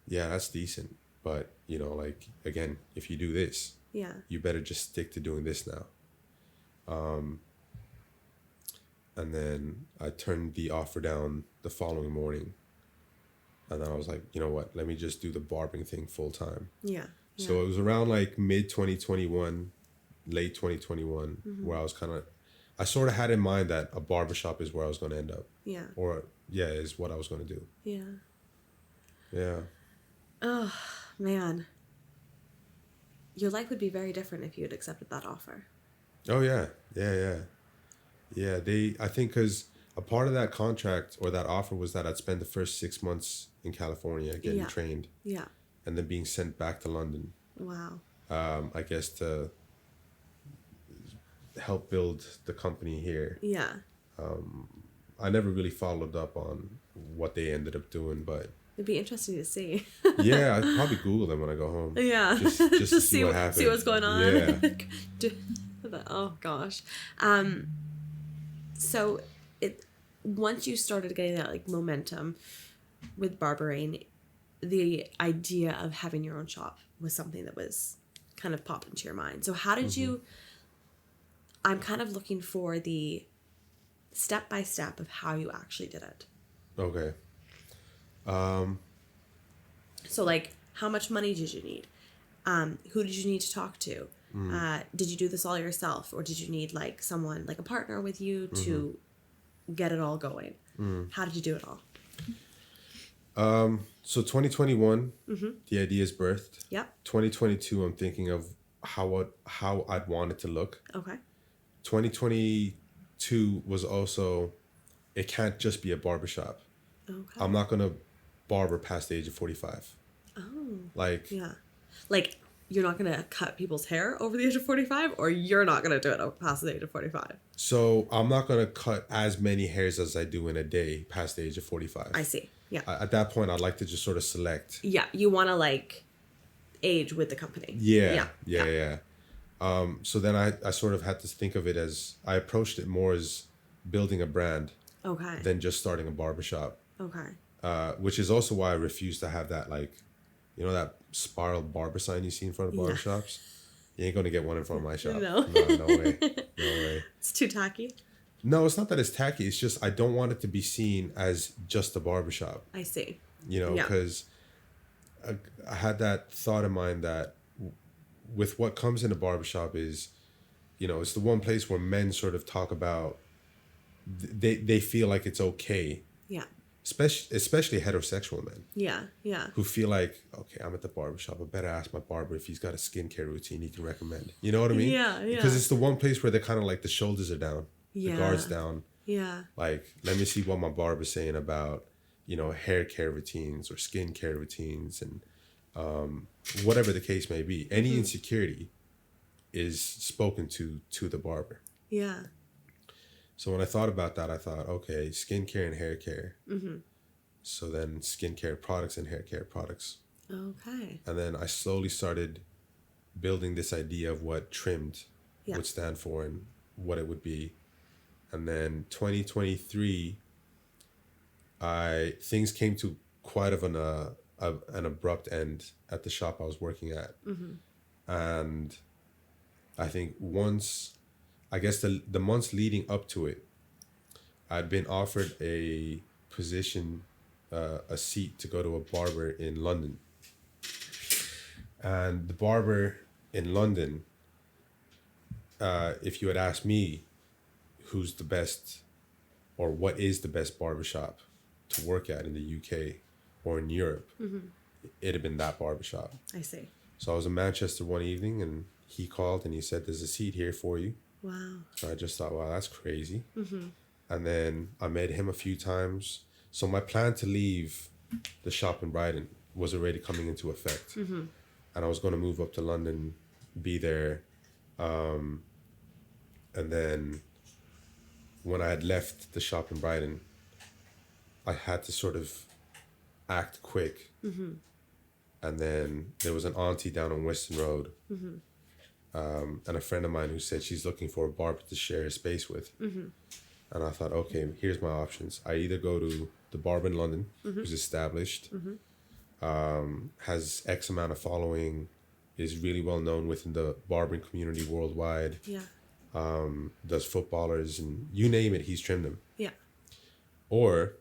[SPEAKER 2] yeah, that's decent. But, you know, like, again, if you do this,
[SPEAKER 1] Yeah.
[SPEAKER 2] you better just stick to doing this now. And then I turned the offer down the following morning. And then I was like, you know what, let me just do the barbering thing full time.
[SPEAKER 1] Yeah.
[SPEAKER 2] So it was around like mid 2021, late 2021, where I was I sort of had in mind that a barbershop is where I was going to end up.
[SPEAKER 1] Yeah.
[SPEAKER 2] Or, yeah, is what I was going to do.
[SPEAKER 1] Yeah.
[SPEAKER 2] Yeah.
[SPEAKER 1] Oh, man. Your life would be very different if you had accepted that offer.
[SPEAKER 2] Oh, yeah. Yeah. I think because a part of that contract or that offer was that I'd spend the first 6 months in California getting trained.
[SPEAKER 1] Yeah.
[SPEAKER 2] And then being sent back to London.
[SPEAKER 1] Wow.
[SPEAKER 2] I guess to help build the company here.
[SPEAKER 1] Yeah.
[SPEAKER 2] I never really followed up on what they ended up doing, but
[SPEAKER 1] It'd be interesting to see.
[SPEAKER 2] yeah, I'd probably Google them when I go home.
[SPEAKER 1] Yeah.
[SPEAKER 2] Just to see what happened.
[SPEAKER 1] See what's going on.
[SPEAKER 2] Yeah.
[SPEAKER 1] Oh gosh. So once you started getting that like momentum with barbering, the idea of having your own shop was something that was kind of popped into your mind. So how did you, I'm kind of looking for the step by step of how you actually did it.
[SPEAKER 2] Okay.
[SPEAKER 1] So like, how much money did you need? Who did you need to talk to? Did you do this all yourself, or did you need like someone, like a partner with you to get it all going? How did you do it all?
[SPEAKER 2] So 2021, the idea is birthed.
[SPEAKER 1] Yep.
[SPEAKER 2] 2022, I'm thinking of how I'd want it to look.
[SPEAKER 1] Okay.
[SPEAKER 2] 2022 was also, it can't just be a barbershop.
[SPEAKER 1] Okay.
[SPEAKER 2] I'm not gonna barber past the age of 45.
[SPEAKER 1] Oh.
[SPEAKER 2] Like,
[SPEAKER 1] Yeah. Like, you're not going to cut people's hair over the age of 45, or you're not going to do it past the age of 45?
[SPEAKER 2] so I'm not gonna cut as many hairs as I do in a day past the age of 45.
[SPEAKER 1] I see. Yeah.
[SPEAKER 2] At that point, I'd like to just sort of select.
[SPEAKER 1] Yeah. You want to, like, age with the company.
[SPEAKER 2] Yeah. So then I sort of had to think of it as, I approached it more as building a brand
[SPEAKER 1] Okay.
[SPEAKER 2] than just starting a barbershop.
[SPEAKER 1] Okay.
[SPEAKER 2] Which is also why I refuse to have that, like, you know, that spiral barber sign you see in front of barbershops? You ain't gonna get one in front of my shop.
[SPEAKER 1] No.
[SPEAKER 2] No way. No way.
[SPEAKER 1] It's too tacky.
[SPEAKER 2] No, it's not that it's tacky. It's just I don't want it to be seen as just a barbershop.
[SPEAKER 1] I see.
[SPEAKER 2] You know, because I had that thought in mind that with what comes in a barbershop is, you know, it's the one place where men sort of talk about, they feel like it's okay.
[SPEAKER 1] Yeah.
[SPEAKER 2] Especially heterosexual men.
[SPEAKER 1] Yeah. Yeah.
[SPEAKER 2] Who feel like, okay, I'm at the barbershop, I better ask my barber if he's got a skincare routine he can recommend. You know what I mean?
[SPEAKER 1] Yeah. Yeah.
[SPEAKER 2] Because it's the one place where they're kind of like, the shoulders are down, the guard's down.
[SPEAKER 1] Yeah.
[SPEAKER 2] Like, let me see what my barber's saying about, you know, hair care routines or skin care routines, and whatever the case may be. Any insecurity is spoken to the barber.
[SPEAKER 1] Yeah.
[SPEAKER 2] So when I thought about that, I thought, okay, skincare and hair care.
[SPEAKER 1] Mm-hmm.
[SPEAKER 2] So then skincare products and hair care products.
[SPEAKER 1] Okay.
[SPEAKER 2] And then I slowly started building this idea of what trimmed would stand for and what it would be. And then 2023, things came to quite of an abrupt end at the shop I was working at. Mm-hmm. And I think I guess the months leading up to it, I'd been offered a position, a seat to go to a barber in London. And the barber in London, if you had asked me who's the best or what is the best barbershop to work at in the UK or in Europe, it'd have been that barbershop.
[SPEAKER 1] I see.
[SPEAKER 2] So I was in Manchester one evening and he called and he said, there's a seat here for you.
[SPEAKER 1] Wow.
[SPEAKER 2] So I just thought, wow, that's crazy. Mm-hmm. And then I met him a few times. So my plan to leave the shop in Brighton was already coming into effect. Mm-hmm. And I was going to move up to London, be there. And then when I had left the shop in Brighton, I had to sort of act quick. Mm-hmm. And then there was an auntie down on Western Road. Mm-hmm. And a friend of mine who said she's looking for a barber to share a space with. Mm-hmm. And I thought, okay, here's my options. I either go to the barber in London, who's established, has X amount of following, is really well known within the barbering community worldwide.
[SPEAKER 1] Yeah.
[SPEAKER 2] Does footballers and you name it, he's trimmed them.
[SPEAKER 1] Yeah.
[SPEAKER 2] Or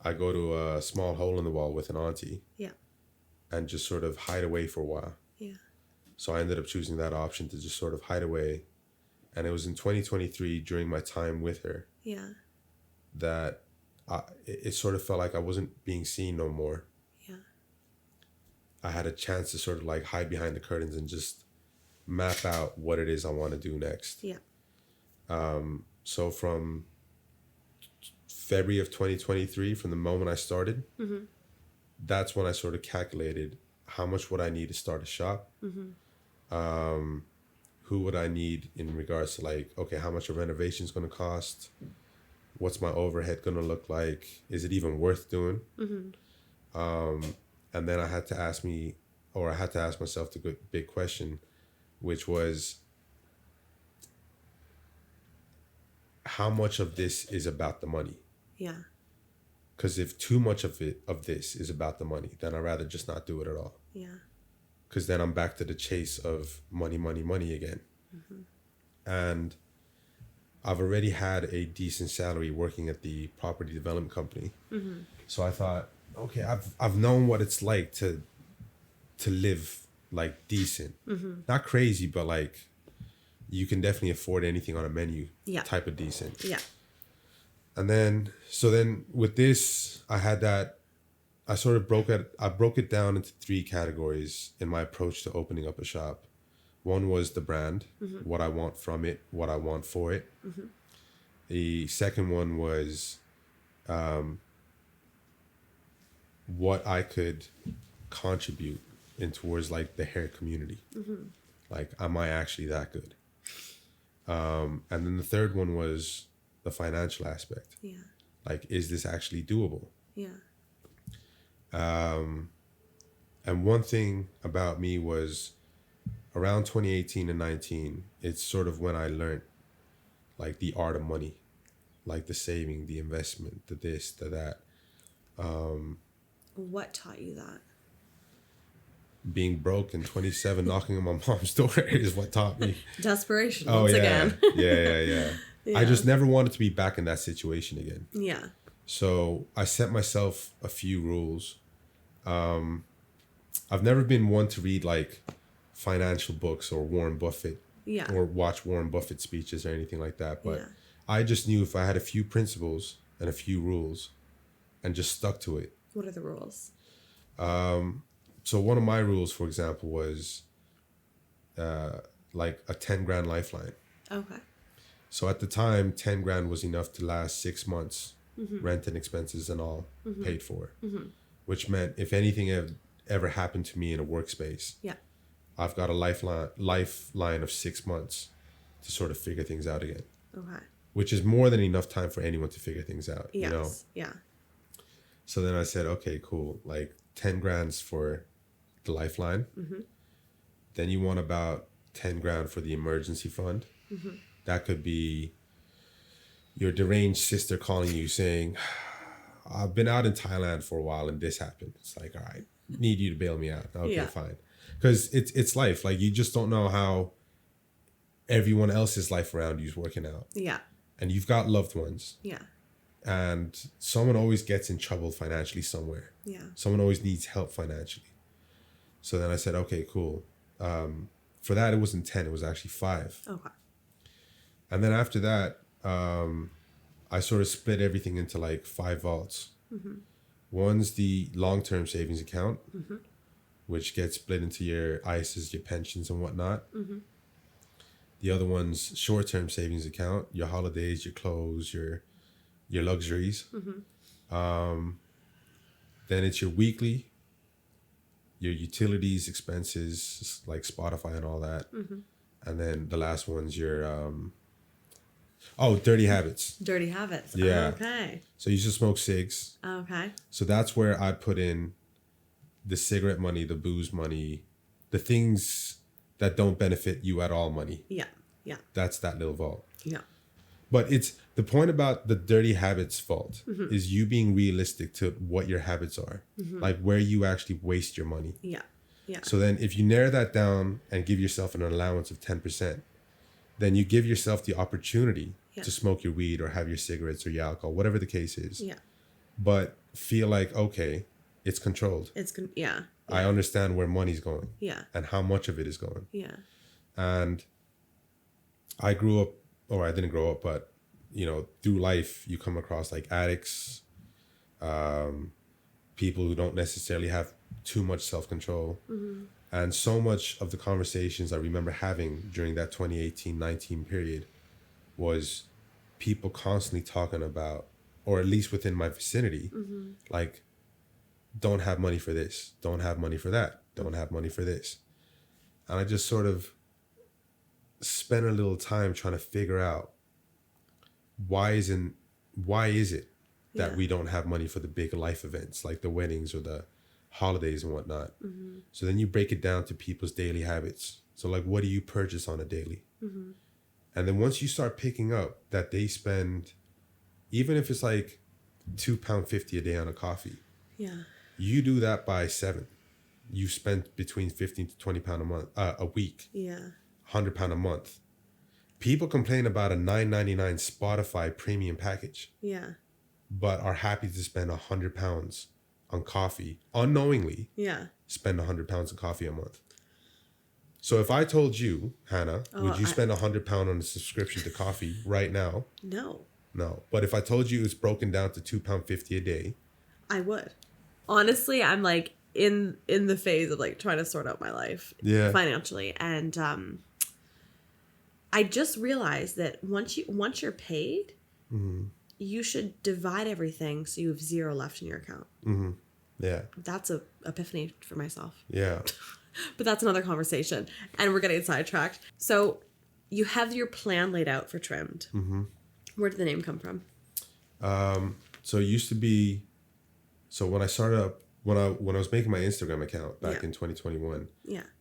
[SPEAKER 2] I go to a small hole in the wall with an auntie.
[SPEAKER 1] Yeah.
[SPEAKER 2] And just sort of hide away for a while.
[SPEAKER 1] Yeah.
[SPEAKER 2] So I ended up choosing that option to just sort of hide away. And it was in 2023, during my time with her, that it sort of felt like I wasn't being seen no more.
[SPEAKER 1] Yeah.
[SPEAKER 2] I had a chance to sort of like hide behind the curtains and just map out what it is I want to do next.
[SPEAKER 1] Yeah.
[SPEAKER 2] So from February of 2023, from the moment I started, that's when I sort of calculated how much would I need to start a shop. Who would I need in regards to like, okay, how much a renovation is going to cost? What's my overhead going to look like? Is it even worth doing? And then I had to ask myself the big question, which was, how much of this is about the money?
[SPEAKER 1] Yeah.
[SPEAKER 2] Because if too much of this is about the money, then I'd rather just not do it at all.
[SPEAKER 1] Yeah.
[SPEAKER 2] Because then I'm back to the chase of money, money, money again. And I've already had a decent salary working at the property development company. So I thought, okay, I've known what it's like to live like decent. Not crazy, but like you can definitely afford anything on a menu type of decent.
[SPEAKER 1] Yeah.
[SPEAKER 2] And then, with this, I sort of broke it down into 3 categories in my approach to opening up a shop. One was the brand, what I want from it, what I want for it. The second one was what I could contribute in towards like the hair community. Like, am I actually that good? And then the third one was the financial aspect.
[SPEAKER 1] Yeah.
[SPEAKER 2] Like, is this actually doable?
[SPEAKER 1] Yeah.
[SPEAKER 2] And one thing about me was around 2018 and 19, it's sort of when I learned like the art of money, like the saving, the investment, the this, the that.
[SPEAKER 1] What taught you that?
[SPEAKER 2] Being broke and 27 knocking on my mom's door is what taught me.
[SPEAKER 1] Desperation once again.
[SPEAKER 2] Yeah. I just never wanted to be back in that situation again.
[SPEAKER 1] Yeah.
[SPEAKER 2] So I set myself a few rules. I've never been one to read like financial books or Warren Buffett
[SPEAKER 1] Yeah.
[SPEAKER 2] or watch Warren Buffett speeches or anything like that. But
[SPEAKER 1] Yeah.
[SPEAKER 2] I just knew if I had a few principles and a few rules and just stuck to it.
[SPEAKER 1] What are the rules?
[SPEAKER 2] So one of my rules, for example, was like a 10 grand lifeline.
[SPEAKER 1] Okay.
[SPEAKER 2] So at the time, 10 grand was enough to last 6 months, rent and expenses and all paid for, which meant if anything ever happened to me in a workspace,
[SPEAKER 1] Yeah.
[SPEAKER 2] I've got a lifeline of 6 months to sort of figure things out again,
[SPEAKER 1] Okay.
[SPEAKER 2] which is more than enough time for anyone to figure things out,
[SPEAKER 1] Yes.
[SPEAKER 2] you know?
[SPEAKER 1] Yeah.
[SPEAKER 2] So then I said, okay, cool. Like 10 grand's for the lifeline. Then you want about 10 grand for the emergency fund. That could be your deranged sister calling you saying, I've been out in Thailand for a while and this happened. It's like, all right, need you to bail me out. Okay,
[SPEAKER 1] Yeah.
[SPEAKER 2] fine. Because it's life. Like, you just don't know how everyone else's life around you is working out.
[SPEAKER 1] Yeah.
[SPEAKER 2] And you've got loved ones.
[SPEAKER 1] Yeah.
[SPEAKER 2] And someone always gets in trouble financially somewhere.
[SPEAKER 1] Yeah.
[SPEAKER 2] Someone always needs help financially. So then I said, okay, cool. For that, it wasn't 10, it was actually 5.
[SPEAKER 1] Okay.
[SPEAKER 2] And then after that, I sort of split everything into like 5 vaults. One's the long-term savings account, which gets split into your ISAs, your pensions and whatnot. The other one's short-term savings account, your holidays, your clothes, your luxuries. Then it's your weekly, your utilities, expenses, like Spotify and all that. And then the last one's your, dirty habits.
[SPEAKER 1] Dirty habits.
[SPEAKER 2] Yeah.
[SPEAKER 1] Okay.
[SPEAKER 2] So you should smoke cigs.
[SPEAKER 1] Okay.
[SPEAKER 2] So that's where I put in the cigarette money, the booze money, the things that don't benefit you at all money.
[SPEAKER 1] Yeah. Yeah.
[SPEAKER 2] That's that little vault.
[SPEAKER 1] Yeah.
[SPEAKER 2] But it's the point about the dirty habits vault is you being realistic to what your habits are, like where you actually waste your money.
[SPEAKER 1] Yeah. Yeah.
[SPEAKER 2] So then if you narrow that down and give yourself an allowance of 10%, then you give yourself the opportunity to smoke your weed or have your cigarettes or your alcohol, whatever the case is.
[SPEAKER 1] Yeah.
[SPEAKER 2] But feel like, okay, it's controlled.
[SPEAKER 1] Yeah.
[SPEAKER 2] I understand where money's going.
[SPEAKER 1] Yeah.
[SPEAKER 2] And how much of it is going.
[SPEAKER 1] Yeah.
[SPEAKER 2] And I grew up, or I didn't grow up, but, you know, through life, you come across like addicts, people who don't necessarily have too much self-control. And so much of the conversations I remember having during that 2018-19 period was people constantly talking about, or at least within my vicinity, like, don't have money for this, don't have money for that, don't have money for this. And I just sort of spent a little time trying to figure out why is it that we don't have money for the big life events like the weddings or the holidays and whatnot. So then you break it down to people's daily habits. So like, what do you purchase on a daily? And then once you start picking up that they spend, even if it's like £2.50 a day on a coffee, you do that by 7. You spent between £15 to £20 a month, a week. £100 a month. People complain about a $9.99 Spotify premium package. But are happy to spend £100 on coffee unknowingly. Spend £100 on coffee a month. So if I told you, Hannah, would you spend £100 on a subscription to coffee right now?
[SPEAKER 1] No.
[SPEAKER 2] But if I told you it's broken down to £2.50 a day,
[SPEAKER 1] I would. Honestly, I'm like, in the phase of like trying to sort out my life financially, and I just realized that once you're paid, you should divide everything so you have zero left in your account.
[SPEAKER 2] Yeah.
[SPEAKER 1] That's a epiphany for myself.
[SPEAKER 2] Yeah.
[SPEAKER 1] But that's another conversation, and we're getting sidetracked. So you have your plan laid out for Trimmed. Where did the name come from?
[SPEAKER 2] So it used to be, so when I started up, when I was making my Instagram account back in 2021,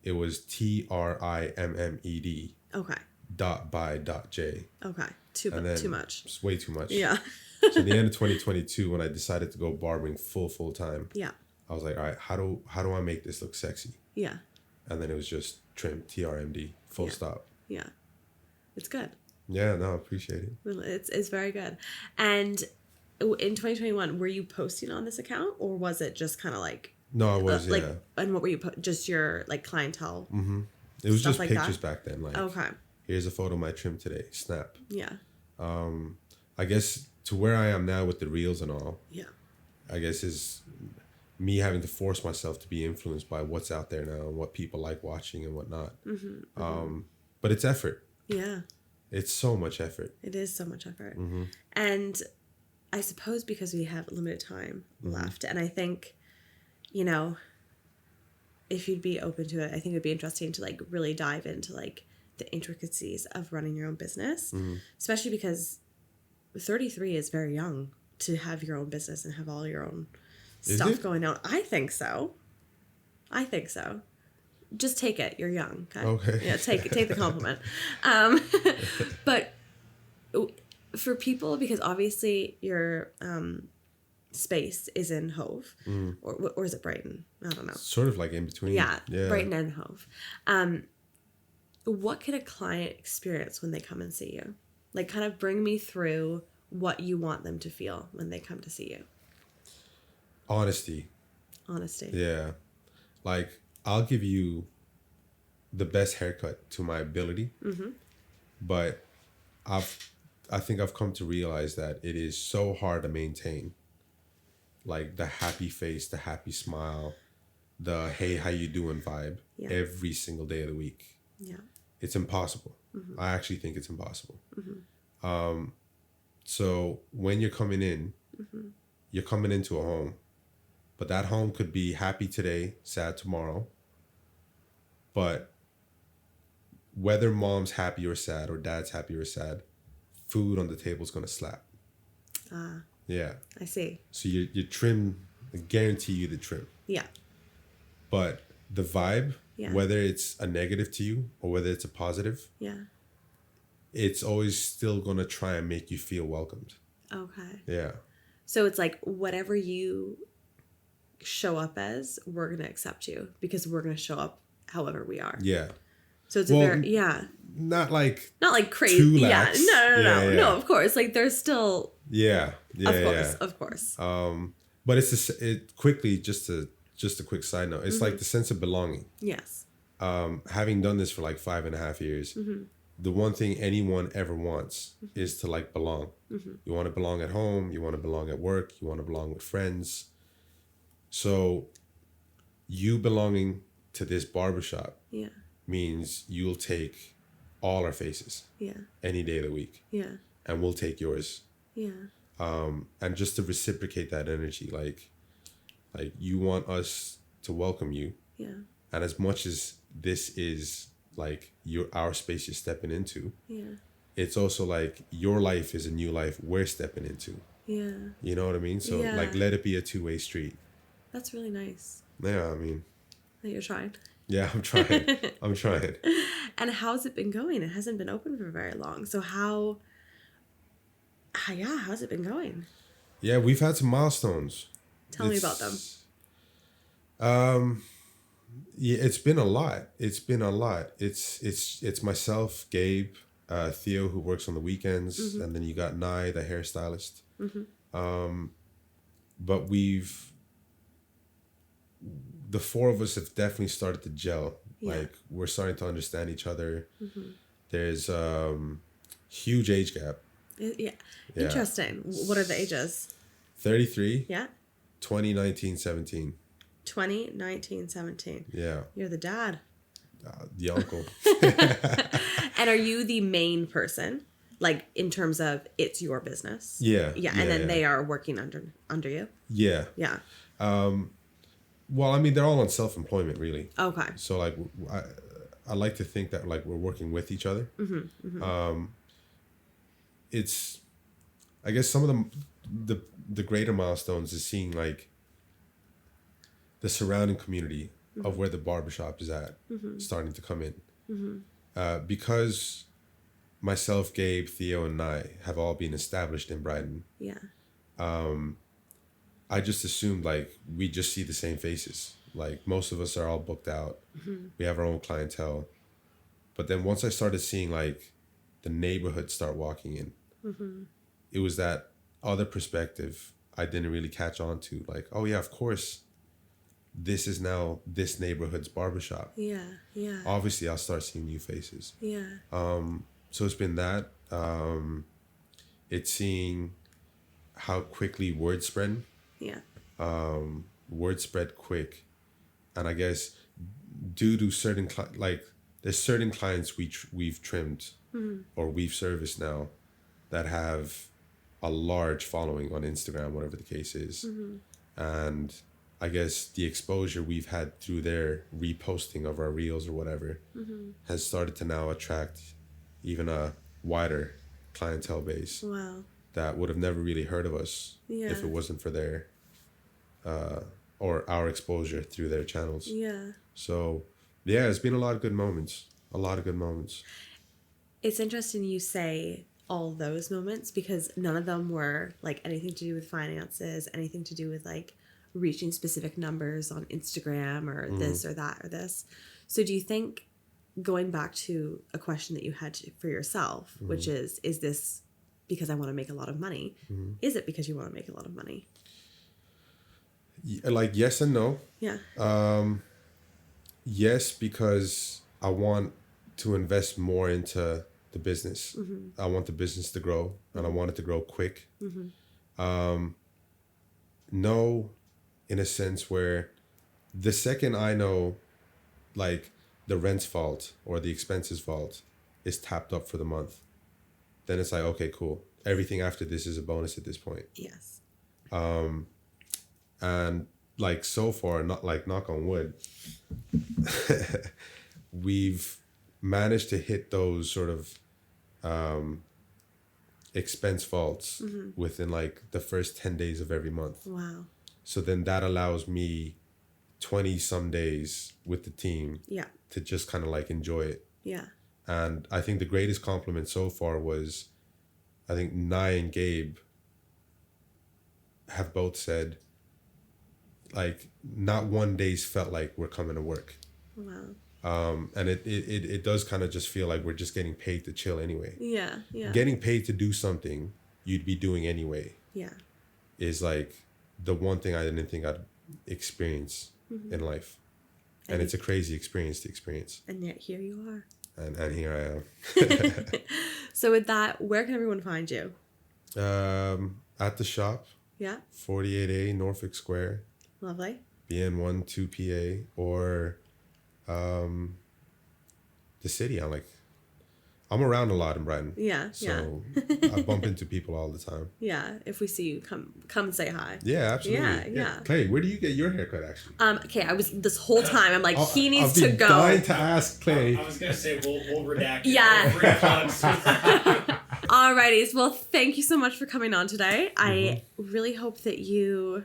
[SPEAKER 2] it was TRIMMED.
[SPEAKER 1] Okay.
[SPEAKER 2] .by.j.
[SPEAKER 1] Okay. Too much.
[SPEAKER 2] It's way too much.
[SPEAKER 1] Yeah.
[SPEAKER 2] So at the end of 2022, when I decided to go barbering full time, I was like, all right, how do I make this look sexy? Yeah. And then it was just Trim, TRMD, full stop.
[SPEAKER 1] Yeah. It's good.
[SPEAKER 2] Yeah, no, I appreciate it.
[SPEAKER 1] It's very good. And in 2021, were you posting on this account, or was it just kind of like...
[SPEAKER 2] No, I was,
[SPEAKER 1] like, and what were you... just your, like, clientele?
[SPEAKER 2] It was just
[SPEAKER 1] like
[SPEAKER 2] pictures
[SPEAKER 1] that?
[SPEAKER 2] Back then. Like,
[SPEAKER 1] okay.
[SPEAKER 2] Here's a photo of my trim today. Snap.
[SPEAKER 1] Yeah.
[SPEAKER 2] I guess to where I am now with the reels and all.
[SPEAKER 1] Yeah.
[SPEAKER 2] I guess is me having to force myself to be influenced by what's out there now and what people like watching and whatnot. But it's effort. Yeah. It's so much effort.
[SPEAKER 1] It is so much effort. And I suppose because we have limited time left, and I think, you know, if you'd be open to it, I think it'd be interesting to like really dive into like the intricacies of running your own business, especially because 33 is very young to have your own business and have all your own stuff going on. I think so. Just take it. You're young. Okay. Yeah, take the compliment. But for people, because obviously your space is in Hove, or is it Brighton? I don't know.
[SPEAKER 2] Sort of like in between.
[SPEAKER 1] Yeah. Brighton and Hove. What can a client experience when they come and see you? Like, kind of bring me through what you want them to feel when they come to see you.
[SPEAKER 2] Honesty. Yeah. Like, I'll give you the best haircut to my ability, but I think I've come to realize that it is so hard to maintain, like, the happy face, the happy smile, the hey, how you doing vibe every single day of the week. Yeah. It's impossible. I actually think it's impossible. So when you're coming in, you're coming into a home, but that home could be happy today, sad tomorrow. But whether mom's happy or sad or dad's happy or sad, food on the table is going to slap. Yeah. I see. So you trim, I guarantee you the trim. Yeah. But the vibe, whether it's a negative to you or whether it's a positive, it's always still going to try and make you feel welcomed. Okay. Yeah. So it's like whatever you show up as, we're going to accept you because we're going to show up however we are. Yeah. So it's not like crazy. Too lax. No, of course. Like there's still. Of course. But it's quickly, just a quick side note. It's like the sense of belonging. Yes. Having done this for like 5.5 years, the one thing anyone ever wants is to like belong. You want to belong at home. You want to belong at work. You want to belong with friends. So you belonging to this barbershop means you'll take all our faces any day of the week. Yeah. And we'll take yours. Yeah. And just to reciprocate that energy, like you want us to welcome you. Yeah. And as much as this is like our space you're stepping into, it's also like your life is a new life we're stepping into. Yeah. You know what I mean? So like let it be a two-way street. That's really nice. Yeah, I mean. That you're trying. Yeah, I'm trying. I'm trying. And how's it been going? It hasn't been open for very long. So how's it been going? Yeah, we've had some milestones. Tell me about them. Yeah, it's been a lot. It's myself, Gabe, Theo, who works on the weekends, and then you got Nye, the hairstylist. But the four of us have definitely started to gel. Yeah. Like we're starting to understand each other. There's huge age gap. Yeah. Interesting. What are the ages? 33. Yeah. 20, 19, 17.
[SPEAKER 1] 2019, 17.
[SPEAKER 2] Yeah.
[SPEAKER 1] You're the dad.
[SPEAKER 2] The uncle.
[SPEAKER 1] And are you the main person? Like, in terms of it's your business?
[SPEAKER 2] Yeah.
[SPEAKER 1] Yeah, and then they are working under you?
[SPEAKER 2] Yeah.
[SPEAKER 1] Yeah.
[SPEAKER 2] Well, I mean, they're all on self-employment, really.
[SPEAKER 1] Okay.
[SPEAKER 2] So, like, I like to think that, like, we're working with each other. It's, I guess, some of the greater milestones is seeing, like, the surrounding community of where the barbershop is at starting to come in. Because myself, Gabe, Theo, and I have all been established in Brighton.
[SPEAKER 1] Yeah.
[SPEAKER 2] I just assumed, like, we just see the same faces. Like, most of us are all booked out. We have our own clientele. But then once I started seeing, like, the neighborhood start walking in, it was that other perspective I didn't really catch on to. Like, oh, yeah, of course, this is now this neighborhood's barbershop.
[SPEAKER 1] Yeah, yeah.
[SPEAKER 2] Obviously, I'll start seeing new faces.
[SPEAKER 1] Yeah.
[SPEAKER 2] So it's been that. It's seeing how quickly word spread.
[SPEAKER 1] Yeah.
[SPEAKER 2] Word spread quick. And I guess due to certain, there's certain clients we've trimmed or we've serviced now that have a large following on Instagram, whatever the case is. And I guess the exposure we've had through their reposting of our reels or whatever has started to now attract even a wider clientele base.
[SPEAKER 1] Wow.
[SPEAKER 2] That would have never really heard of us if it wasn't for their or our exposure through their channels.
[SPEAKER 1] Yeah.
[SPEAKER 2] So yeah, it's been a lot of good moments. A lot of good moments.
[SPEAKER 1] It's interesting you say all those moments because none of them were like anything to do with finances, anything to do with like reaching specific numbers on Instagram or this or that or this. So do you think, going back to a question that you had for yourself, which is this because I want to make a lot of money? Is it because you want to make a lot of money?
[SPEAKER 2] Like, yes and no.
[SPEAKER 1] Yeah.
[SPEAKER 2] Yes, because I want to invest more into the business. I want the business to grow, and I want it to grow quick. No, in a sense where the second I know, like, the rent's fault or the expenses fault is tapped up for the month, then it's like, okay, cool. Everything after this is a bonus at this point.
[SPEAKER 1] Yes.
[SPEAKER 2] And like, so far, not like, knock on wood, we've managed to hit those sort of expense faults within like the first 10 days of every month.
[SPEAKER 1] Wow.
[SPEAKER 2] So then that allows me 20 some days with the team to just kind of like enjoy it.
[SPEAKER 1] Yeah.
[SPEAKER 2] And I think the greatest compliment so far was, I think Nye and Gabe have both said, like, not one day's felt like we're coming to work.
[SPEAKER 1] Wow.
[SPEAKER 2] And it does kind of just feel like we're just getting paid to chill anyway.
[SPEAKER 1] Yeah. Yeah.
[SPEAKER 2] Getting paid to do something you'd be doing anyway.
[SPEAKER 1] Yeah.
[SPEAKER 2] Is like the one thing I didn't think I'd experience in life. And it's a crazy experience to experience.
[SPEAKER 1] And yet here you are.
[SPEAKER 2] And here I am.
[SPEAKER 1] So with that, where can everyone find you?
[SPEAKER 2] At the shop.
[SPEAKER 1] Yeah.
[SPEAKER 2] 48A Norfolk Square.
[SPEAKER 1] Lovely.
[SPEAKER 2] BN1 2PA or the city. I'm around a lot in Brighton.
[SPEAKER 1] Yeah.
[SPEAKER 2] So I bump into people all the time.
[SPEAKER 1] Yeah. If we see you, come and say hi.
[SPEAKER 2] Yeah, absolutely.
[SPEAKER 1] Yeah.
[SPEAKER 2] Clay, where do you get your haircut actually?
[SPEAKER 1] Okay, I was this whole time. I'm like, he needs
[SPEAKER 2] to
[SPEAKER 1] go.
[SPEAKER 2] Dying to ask Clay.
[SPEAKER 3] I was gonna say we'll redact.
[SPEAKER 1] Yeah.
[SPEAKER 3] It.
[SPEAKER 1] Alrighties. Well, thank you so much for coming on today. I really hope that you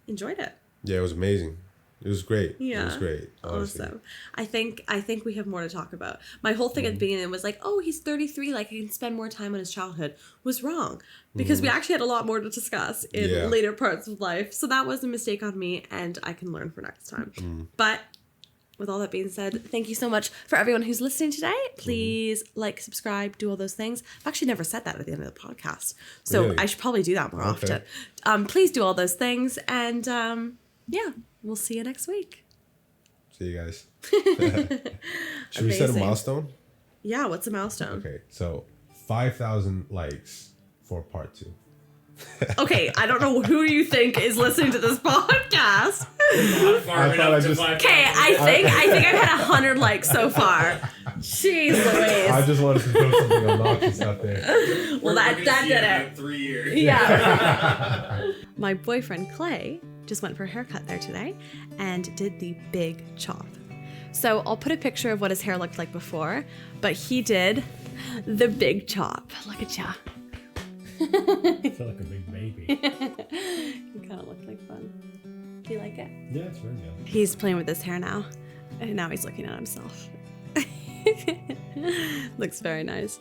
[SPEAKER 1] enjoyed it.
[SPEAKER 2] Yeah, it was amazing. It was great.
[SPEAKER 1] Yeah.
[SPEAKER 2] It was great. Honestly.
[SPEAKER 1] Awesome. I think we have more to talk about. My whole thing at the beginning was like, oh, he's 33, like he can spend more time on his childhood. Was wrong. Because we actually had a lot more to discuss in later parts of life. So that was a mistake on me and I can learn for next time. But with all that being said, thank you so much for everyone who's listening today. Please like, subscribe, do all those things. I've actually never said that at the end of the podcast. So really? I should probably do that more often. Please do all those things. And yeah, we'll see you next week.
[SPEAKER 2] See you guys. Should we set a milestone?
[SPEAKER 1] Yeah, what's a milestone?
[SPEAKER 2] Okay, so 5,000 likes for part 2.
[SPEAKER 1] Okay, I don't know who you think is listening to this podcast.
[SPEAKER 3] Not far
[SPEAKER 2] I thought I
[SPEAKER 3] enough to
[SPEAKER 2] just-
[SPEAKER 3] find.
[SPEAKER 1] Okay, I think I've had 100 likes so far. Jeez Louise.
[SPEAKER 2] I just wanted to throw something obnoxious out there.
[SPEAKER 1] Well,
[SPEAKER 3] We're
[SPEAKER 1] that
[SPEAKER 3] gonna
[SPEAKER 1] did
[SPEAKER 3] see it
[SPEAKER 1] it.
[SPEAKER 3] in 3 years.
[SPEAKER 1] Yeah. My boyfriend Clay just went for a haircut there today and did the big chop. So I'll put a picture of what his hair looked like before, but he did the big chop. Look at ya.
[SPEAKER 4] I feel like a big baby.
[SPEAKER 1] You kind of look like fun. Do you like it?
[SPEAKER 4] Yeah, it's very good.
[SPEAKER 1] He's playing with his hair now, and now he's looking at himself. Looks very nice.